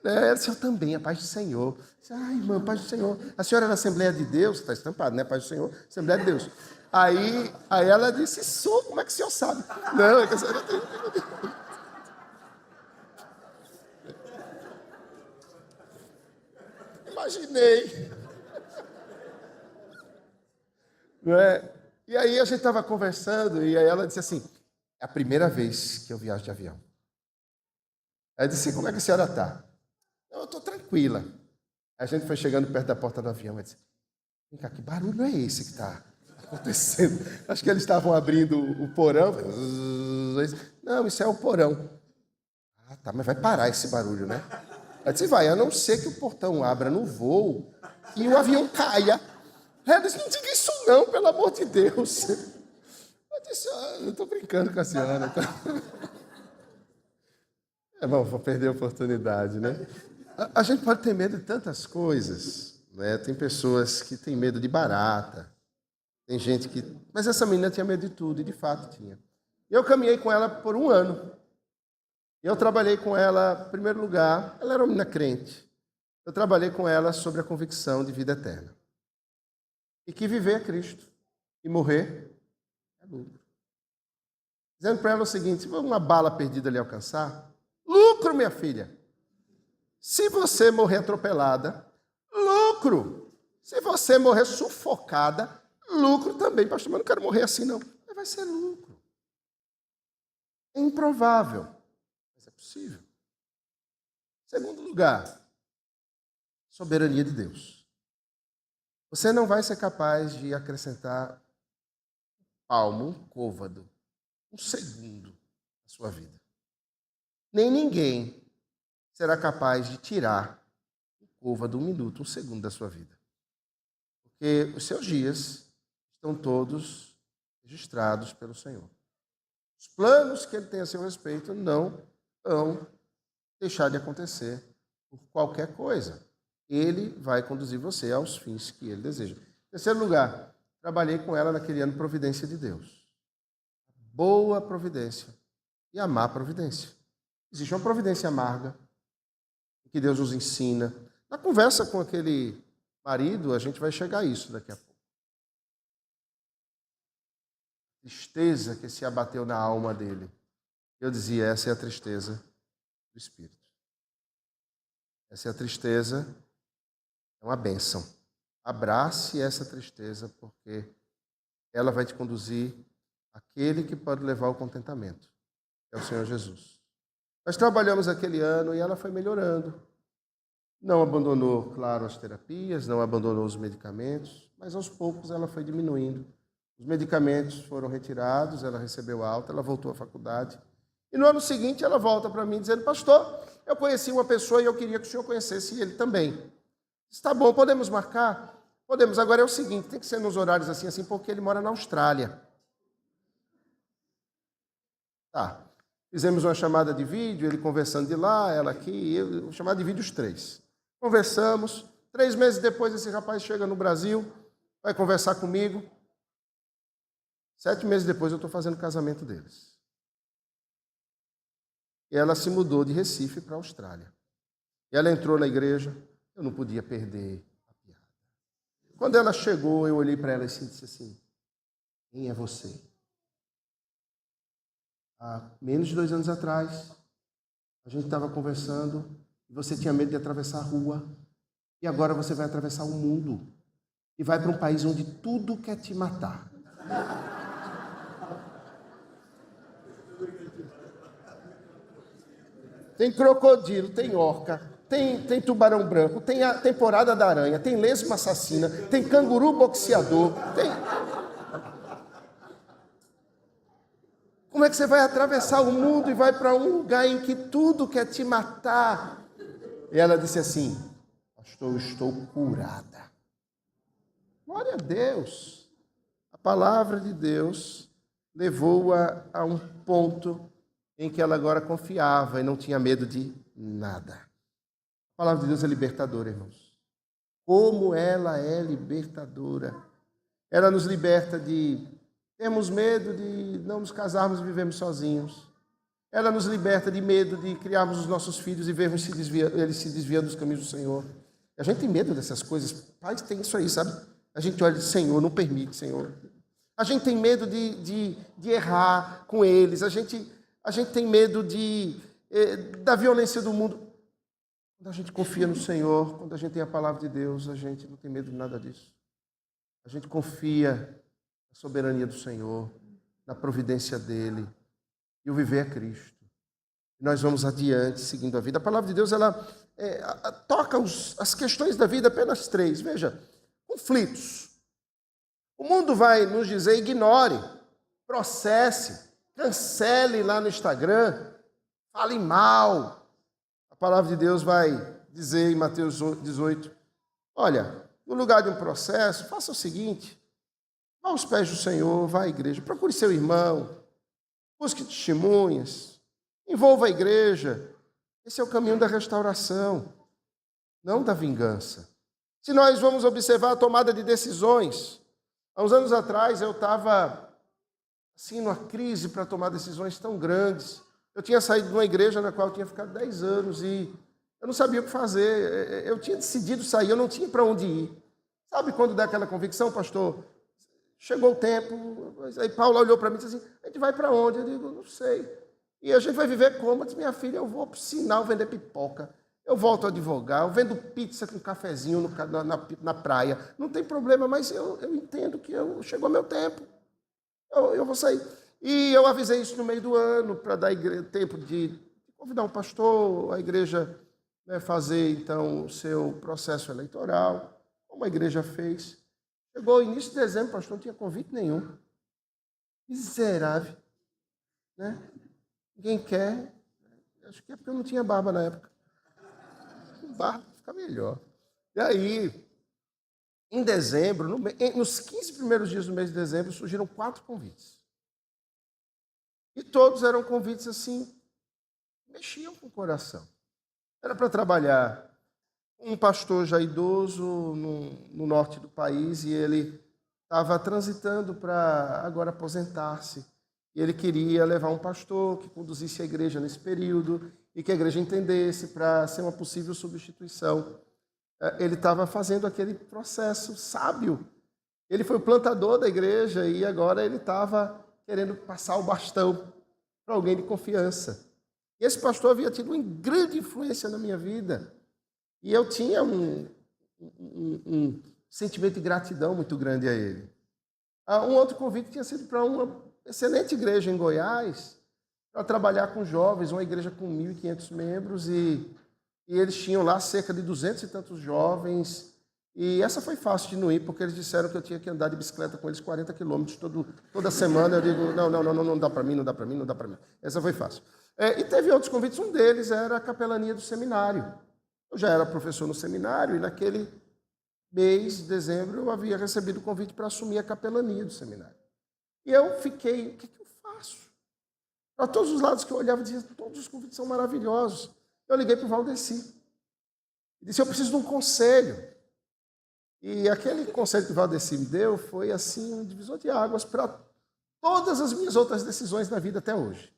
Ela disse, eu também, a paz do Senhor. Eu disse, ai, irmã, paz do Senhor. A senhora é da Assembleia de Deus? Está estampado, né? Paz do Senhor, Assembleia de Deus. Aí ela disse, sou, como é que o senhor sabe? Não, é que a senhora tem... Imaginei. Não é? E aí a gente estava conversando, e aí ela disse assim, é a primeira vez que eu viajo de avião. Aí eu disse, como é que a senhora está? Eu estou tranquila. Aí a gente foi chegando perto da porta do avião, e disse, vem cá, que barulho é esse que está acontecendo? Acho que eles estavam abrindo o porão. Não, isso é o porão. Ah, tá, mas vai parar esse barulho, né? Aí disse, vai, a não ser que o portão abra no voo e o avião caia. Ela disse, não diga isso não, pelo amor de Deus. Eu disse, eu estou brincando com a senhora. Tá? Bom, vou perder a oportunidade, né? A gente pode ter medo de tantas coisas, né? Tem pessoas que têm medo de barata, tem gente que... Mas essa menina tinha medo de tudo, e de fato tinha. Eu caminhei com ela por 1 ano. Eu trabalhei com ela, em primeiro lugar, ela era uma menina crente. Eu trabalhei com ela sobre a convicção de vida eterna. E que viver é Cristo e morrer é lucro. Dizendo para ela o seguinte, se uma bala perdida lhe alcançar, lucro, minha filha. Se você morrer atropelada, lucro. Se você morrer sufocada, lucro também. Pastor, mas eu não quero morrer assim, não. Mas vai ser lucro. É improvável, mas é possível. Segundo lugar, soberania de Deus. Você não vai ser capaz de acrescentar um palmo, um côvado, um segundo na sua vida. Nem ninguém será capaz de tirar um côvado, um minuto, um segundo da sua vida. Porque os seus dias estão todos registrados pelo Senhor. Os planos que Ele tem a seu respeito não vão deixar de acontecer por qualquer coisa. Ele vai conduzir você aos fins que Ele deseja. Em terceiro lugar, trabalhei com ela naquele ano providência de Deus. Boa providência e a má providência. Existe uma providência amarga, que Deus nos ensina. Na conversa com aquele marido, a gente vai chegar a isso daqui a pouco. Tristeza que se abateu na alma dele. Eu dizia, essa é a tristeza do Espírito. Essa é a tristeza, é uma bênção. Abrace essa tristeza, porque ela vai te conduzir àquele que pode levar ao contentamento, que é o Senhor Jesus. Nós trabalhamos aquele ano e ela foi melhorando. Não abandonou, claro, as terapias, não abandonou os medicamentos, mas aos poucos ela foi diminuindo. Os medicamentos foram retirados, ela recebeu alta, ela voltou à faculdade. E no ano seguinte ela volta para mim dizendo, pastor, eu conheci uma pessoa e eu queria que o senhor conhecesse ele também. Está bom, podemos marcar? Podemos. Agora é o seguinte, tem que ser nos horários assim, porque ele mora na Austrália. Tá. Fizemos uma chamada de vídeo, ele conversando de lá, ela aqui, eu, chamada de vídeo os três. Conversamos. 3 meses depois, esse rapaz chega no Brasil, vai conversar comigo. 7 meses depois, eu estou fazendo o casamento deles. E ela se mudou de Recife para a Austrália. E ela entrou na igreja, eu não podia perder a piada. Quando ela chegou, eu olhei para ela e disse assim, quem é você? Há menos de 2 anos atrás, a gente estava conversando e você tinha medo de atravessar a rua e agora você vai atravessar o mundo e vai para um país onde tudo quer te matar. Tem crocodilo, tem orca, tem tubarão branco, tem a temporada da aranha, tem lesma assassina, tem canguru boxeador, tem... Como é que você vai atravessar o mundo e vai para um lugar em que tudo quer te matar? E ela disse assim, pastor, eu estou curada. Glória a Deus. A palavra de Deus levou-a a um ponto em que ela agora confiava e não tinha medo de nada. A palavra de Deus é libertadora, irmãos. Como ela é libertadora. Ela nos liberta de... Temos medo de não nos casarmos e vivermos sozinhos. Ela nos liberta de medo de criarmos os nossos filhos e vermos eles se desviando dos caminhos do Senhor. A gente tem medo dessas coisas. Pais tem isso aí, sabe? A gente olha e diz, Senhor, não permite, Senhor. A gente tem medo de errar com eles. A gente tem medo da violência do mundo. Quando a gente confia no Senhor, quando a gente tem a palavra de Deus, a gente não tem medo de nada disso. A gente confia soberania do Senhor, na providência dEle, e o viver é Cristo. E nós vamos adiante, seguindo a vida. A palavra de Deus, ela toca as questões da vida apenas 3. Veja, conflitos. O mundo vai nos dizer, ignore, processe, cancele lá no Instagram, fale mal. A palavra de Deus vai dizer em Mateus 18, olha, no lugar de um processo, faça o seguinte, vá aos pés do Senhor, vá à igreja, procure seu irmão, busque testemunhas, envolva a igreja. Esse é o caminho da restauração, não da vingança. Se nós vamos observar a tomada de decisões, há uns anos atrás eu estava assim, numa crise para tomar decisões tão grandes. Eu tinha saído de uma igreja na qual eu tinha ficado 10 anos e eu não sabia o que fazer. Eu tinha decidido sair, eu não tinha para onde ir. Sabe quando dá aquela convicção, pastor? Chegou o tempo, aí Paulo olhou para mim e disse assim, a gente vai para onde? Eu digo, não sei. E a gente vai viver como? Eu disse, minha filha, eu vou para o sinal vender pipoca. Eu volto a advogar, eu vendo pizza com cafezinho na praia. Não tem problema, mas eu entendo que chegou meu tempo. Eu vou sair. E eu avisei isso no meio do ano, para dar tempo de convidar um pastor, a igreja né, fazer, então, o seu processo eleitoral, como a igreja fez. Chegou o início de dezembro, pastor, não tinha convite nenhum. Miserável, né? Ninguém quer. Acho que é porque eu não tinha barba na época. Com barba fica melhor. E aí, em dezembro, nos 15 primeiros dias do mês de dezembro, surgiram 4 convites. E todos eram convites assim, mexiam com o coração. Era para trabalhar um pastor já idoso no norte do país e ele estava transitando para agora aposentar-se. E ele queria levar um pastor que conduzisse a igreja nesse período e que a igreja entendesse para ser uma possível substituição. Ele estava fazendo aquele processo sábio. Ele foi o plantador da igreja e agora ele estava querendo passar o bastão para alguém de confiança. E esse pastor havia tido uma grande influência na minha vida. E eu tinha um sentimento de gratidão muito grande a ele. Um outro convite tinha sido para uma excelente igreja em Goiás, para trabalhar com jovens, uma igreja com 1.500 membros, e eles tinham lá cerca de 200 e tantos jovens. E essa foi fácil de não ir, porque eles disseram que eu tinha que andar de bicicleta com eles 40 quilômetros toda semana. Eu digo, não dá para mim, não dá para mim, não dá para mim. Essa foi fácil. E teve outros convites, um deles era a capelania do seminário. Eu já era professor no seminário e naquele mês de dezembro eu havia recebido o convite para assumir a capelania do seminário. E eu fiquei, o que eu faço? Para todos os lados que eu olhava, eu dizia, todos os convites são maravilhosos. Eu liguei para o Valdeci. E disse, eu preciso de um conselho. E aquele conselho que o Valdeci me deu foi assim um divisor de águas para todas as minhas outras decisões na vida até hoje.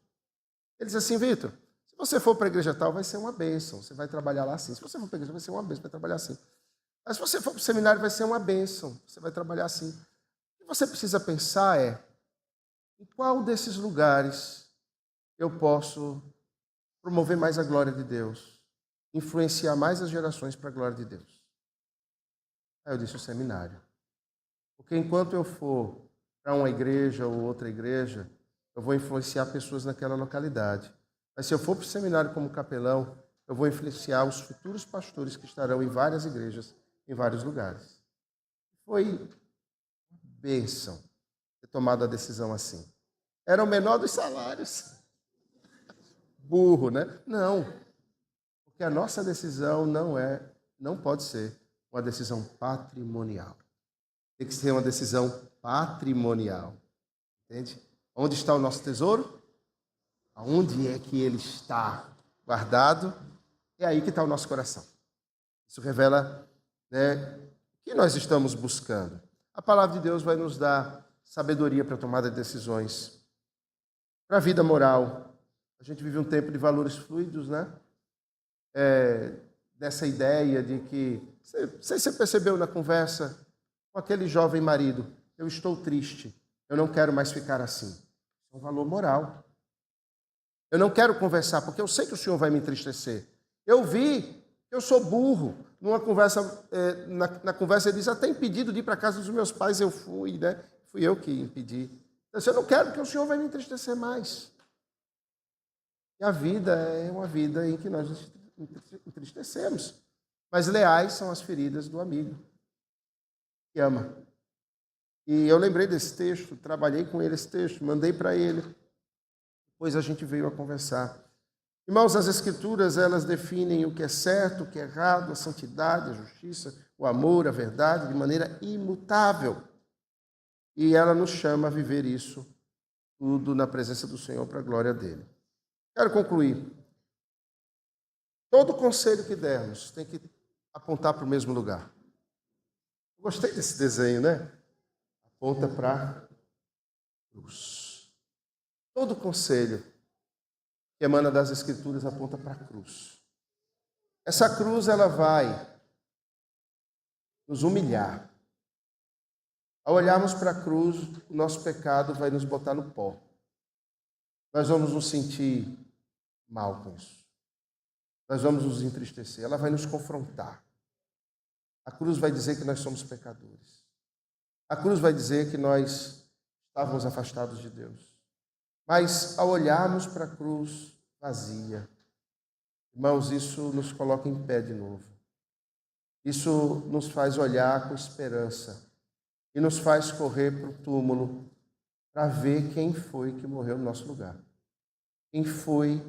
Ele disse assim, Vitor, se você for para a igreja tal, vai ser uma bênção, você vai trabalhar lá assim. Se você for para a igreja, vai ser uma bênção, vai trabalhar assim. Mas se você for para o seminário, vai ser uma bênção, você vai trabalhar assim. O que você precisa pensar é, em qual desses lugares eu posso promover mais a glória de Deus, influenciar mais as gerações para a glória de Deus? Aí eu disse, o seminário. Porque enquanto eu for para uma igreja ou outra igreja, eu vou influenciar pessoas naquela localidade. Mas se eu for para o seminário como capelão, eu vou influenciar os futuros pastores que estarão em várias igrejas, em vários lugares. Foi bênção ter tomado a decisão assim. Era o menor dos salários. Burro, né? Não. Porque a nossa decisão não pode ser uma decisão patrimonial. Tem que ser uma decisão patrimonial. Entende? Onde está o nosso tesouro? Aonde é que ele está guardado? É aí que está o nosso coração. Isso revela, né, o que nós estamos buscando. A palavra de Deus vai nos dar sabedoria para a tomada de decisões. Para a vida moral, a gente vive um tempo de valores fluidos, né? Dessa ideia de que... Não sei se você percebeu na conversa com aquele jovem marido. Eu estou triste. Eu não quero mais ficar assim. É um valor moral. Eu não quero conversar, porque eu sei que o Senhor vai me entristecer. Eu vi que eu sou burro. Numa conversa, na conversa ele diz, até impedido de ir para a casa dos meus pais eu fui, né? Fui eu que impedi. Eu não quero, porque o Senhor vai me entristecer mais. E a vida é uma vida em que nós nos entristecemos. Mas leais são as feridas do amigo que ama. E eu lembrei desse texto, trabalhei com ele esse texto, mandei para ele. Depois a gente veio a conversar. Irmãos, as Escrituras, elas definem o que é certo, o que é errado, a santidade, a justiça, o amor, a verdade, de maneira imutável. E ela nos chama a viver isso tudo na presença do Senhor para a glória dele. Quero concluir. Todo conselho que dermos tem que apontar para o mesmo lugar. Gostei desse desenho, né? Aponta para a cruz. Todo conselho que emana das Escrituras aponta para a cruz. Essa cruz, ela vai nos humilhar. Ao olharmos para a cruz, o nosso pecado vai nos botar no pó. Nós vamos nos sentir mal com isso. Nós vamos nos entristecer. Ela vai nos confrontar. A cruz vai dizer que nós somos pecadores. A cruz vai dizer que nós estávamos afastados de Deus. Mas ao olharmos para a cruz vazia, Irmãos, isso nos coloca em pé de novo. Isso nos faz olhar com esperança e nos faz correr para o túmulo para ver quem foi que morreu no nosso lugar. Quem foi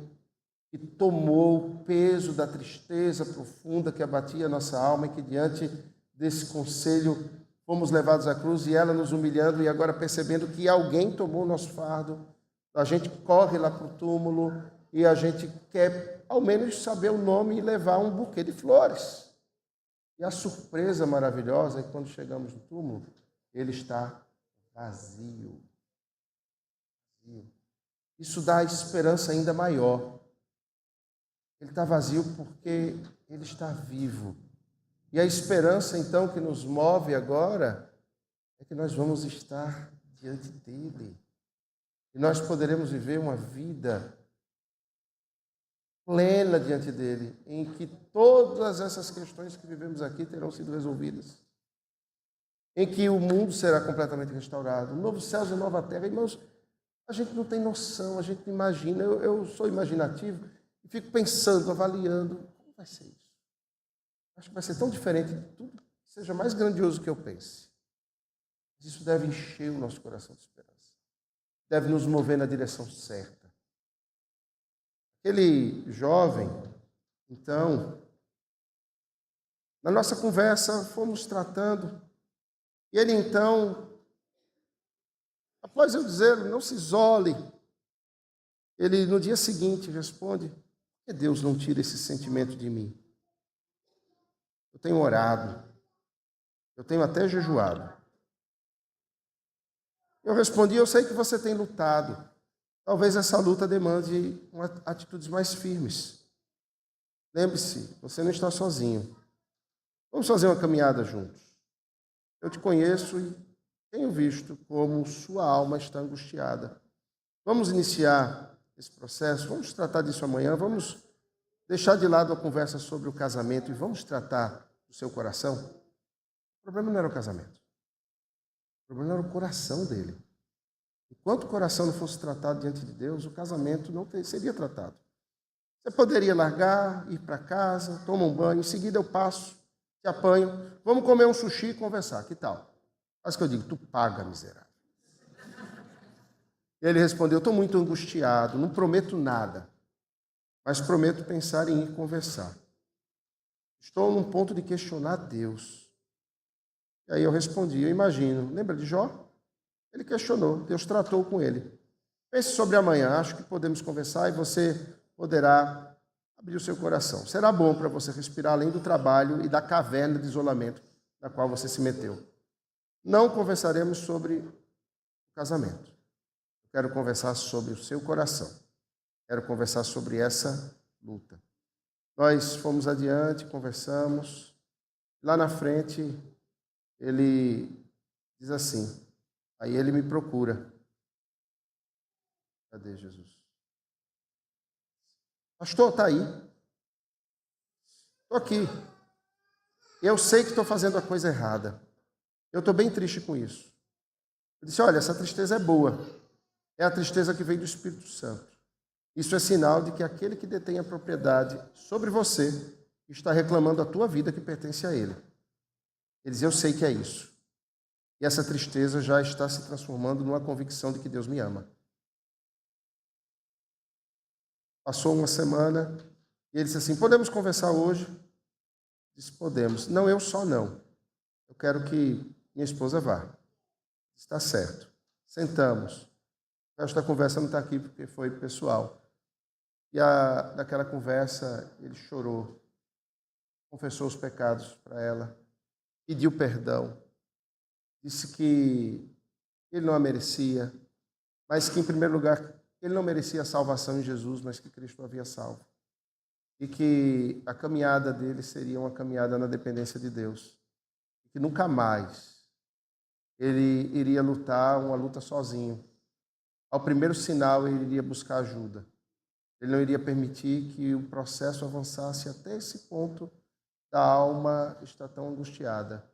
que tomou o peso da tristeza profunda que abatia a nossa alma e que diante desse conselho fomos levados à cruz e ela nos humilhando e agora percebendo que alguém tomou o nosso fardo, a gente corre lá para o túmulo e a gente quer ao menos saber o nome e levar um buquê de flores. E a surpresa maravilhosa é que quando chegamos no túmulo, ele está vazio. Isso dá esperança ainda maior. Ele está vazio porque ele está vivo. E a esperança, então, que nos move agora é que nós vamos estar diante dele. E nós poderemos viver uma vida plena diante dele, em que todas essas questões que vivemos aqui terão sido resolvidas. Em que o mundo será completamente restaurado. Novos céus e nova terra. Irmãos, a gente não tem noção, a gente não imagina. Eu sou imaginativo e fico pensando, avaliando, como vai ser isso? Acho que vai ser tão diferente de tudo que seja mais grandioso que eu pense. Mas isso deve encher o nosso coração de esperança. Deve nos mover na direção certa. Aquele jovem, então, na nossa conversa fomos tratando, e ele então, após eu dizer, não se isole, ele no dia seguinte responde, por que Deus não tira esse sentimento de mim? Eu tenho orado, eu tenho até jejuado. Eu respondi, eu sei que você tem lutado. Talvez essa luta demande atitudes mais firmes. Lembre-se, você não está sozinho. Vamos fazer uma caminhada juntos. Eu te conheço e tenho visto como sua alma está angustiada. Vamos iniciar esse processo, vamos tratar disso amanhã, vamos deixar de lado a conversa sobre o casamento e vamos tratar do seu coração. O problema não era o casamento. O problema era o coração dele. Enquanto o coração não fosse tratado diante de Deus, o casamento não seria tratado. Você poderia largar, ir para casa, tomar um banho, em seguida eu passo, te apanho, vamos comer um sushi e conversar, que tal? Faz o que eu digo, tu paga, miserável. E ele respondeu, estou muito angustiado, não prometo nada, mas prometo pensar em ir conversar. Estou num ponto de questionar Deus. E aí eu respondi, eu imagino, lembra de Jó? Ele questionou, Deus tratou com ele. Pense sobre amanhã, acho que podemos conversar e você poderá abrir o seu coração. Será bom para você respirar além do trabalho e da caverna de isolamento na qual você se meteu. Não conversaremos sobre o casamento. Eu quero conversar sobre o seu coração. Quero conversar sobre essa luta. Nós fomos adiante, conversamos. Lá na frente, ele diz assim, aí ele me procura. Cadê Jesus? Pastor, está aí. Estou aqui. Eu sei que estou fazendo a coisa errada. Eu estou bem triste com isso. Eu disse, olha, essa tristeza é boa. É a tristeza que vem do Espírito Santo. Isso é sinal de que aquele que detém a propriedade sobre você está reclamando a tua vida que pertence a ele. Ele diz, eu sei que é isso. E essa tristeza já está se transformando numa convicção de que Deus me ama. Passou uma semana e ele disse assim, podemos conversar hoje? Disse, podemos. Não, eu só não. Eu quero que minha esposa vá. Está certo. Sentamos. Esta conversa não está aqui porque foi pessoal. E daquela conversa ele chorou, confessou os pecados para ela, pediu perdão, disse que ele não a merecia, mas que, em primeiro lugar, ele não merecia a salvação em Jesus, mas que Cristo o havia salvo. E que a caminhada dele seria uma caminhada na dependência de Deus. E que nunca mais ele iria lutar uma luta sozinho. Ao primeiro sinal, ele iria buscar ajuda. Ele não iria permitir que o processo avançasse até esse ponto da alma estar tão angustiada.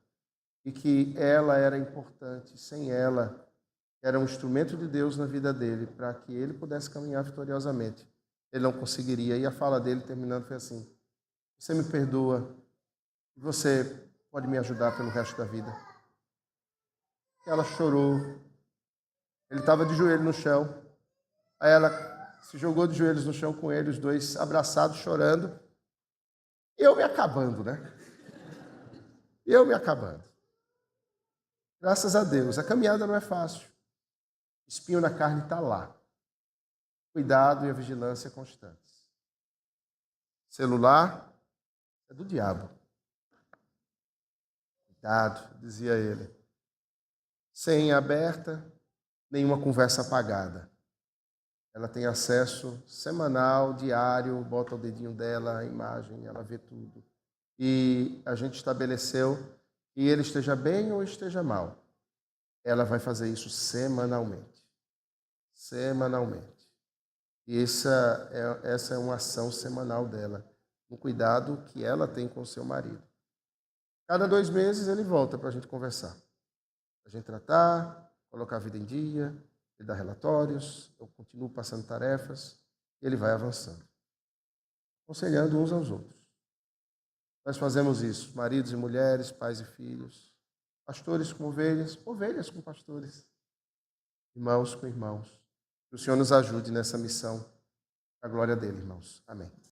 E que ela era importante, sem ela, era um instrumento de Deus na vida dele, para que ele pudesse caminhar vitoriosamente. ele não conseguiria. E a fala dele, terminando, foi assim: você me perdoa, você pode me ajudar pelo resto da vida. Ela chorou, ele estava de joelho no chão, aí ela se jogou de joelhos no chão com ele, os dois abraçados, chorando, e eu me acabando, né? Eu me acabando. Graças a Deus, a caminhada não é fácil. O espinho na carne está lá. Cuidado e a vigilância constantes. Celular é do diabo. Cuidado, dizia ele. Senha aberta, nenhuma conversa apagada. Ela tem acesso semanal, diário, bota o dedinho dela, a imagem, ela vê tudo. E a gente estabeleceu que ele esteja bem ou esteja mal. Ela vai fazer isso semanalmente. Semanalmente. E essa é uma ação semanal dela, um cuidado que ela tem com o seu marido. Cada 2 meses ele volta para a gente conversar, para a gente tratar, colocar a vida em dia, ele dá relatórios, eu continuo passando tarefas, e ele vai avançando, aconselhando uns aos outros. Nós fazemos isso, maridos e mulheres, pais e filhos, pastores com ovelhas, ovelhas com pastores, irmãos com irmãos. Que o Senhor nos ajude nessa missão, para a glória dele, irmãos. Amém.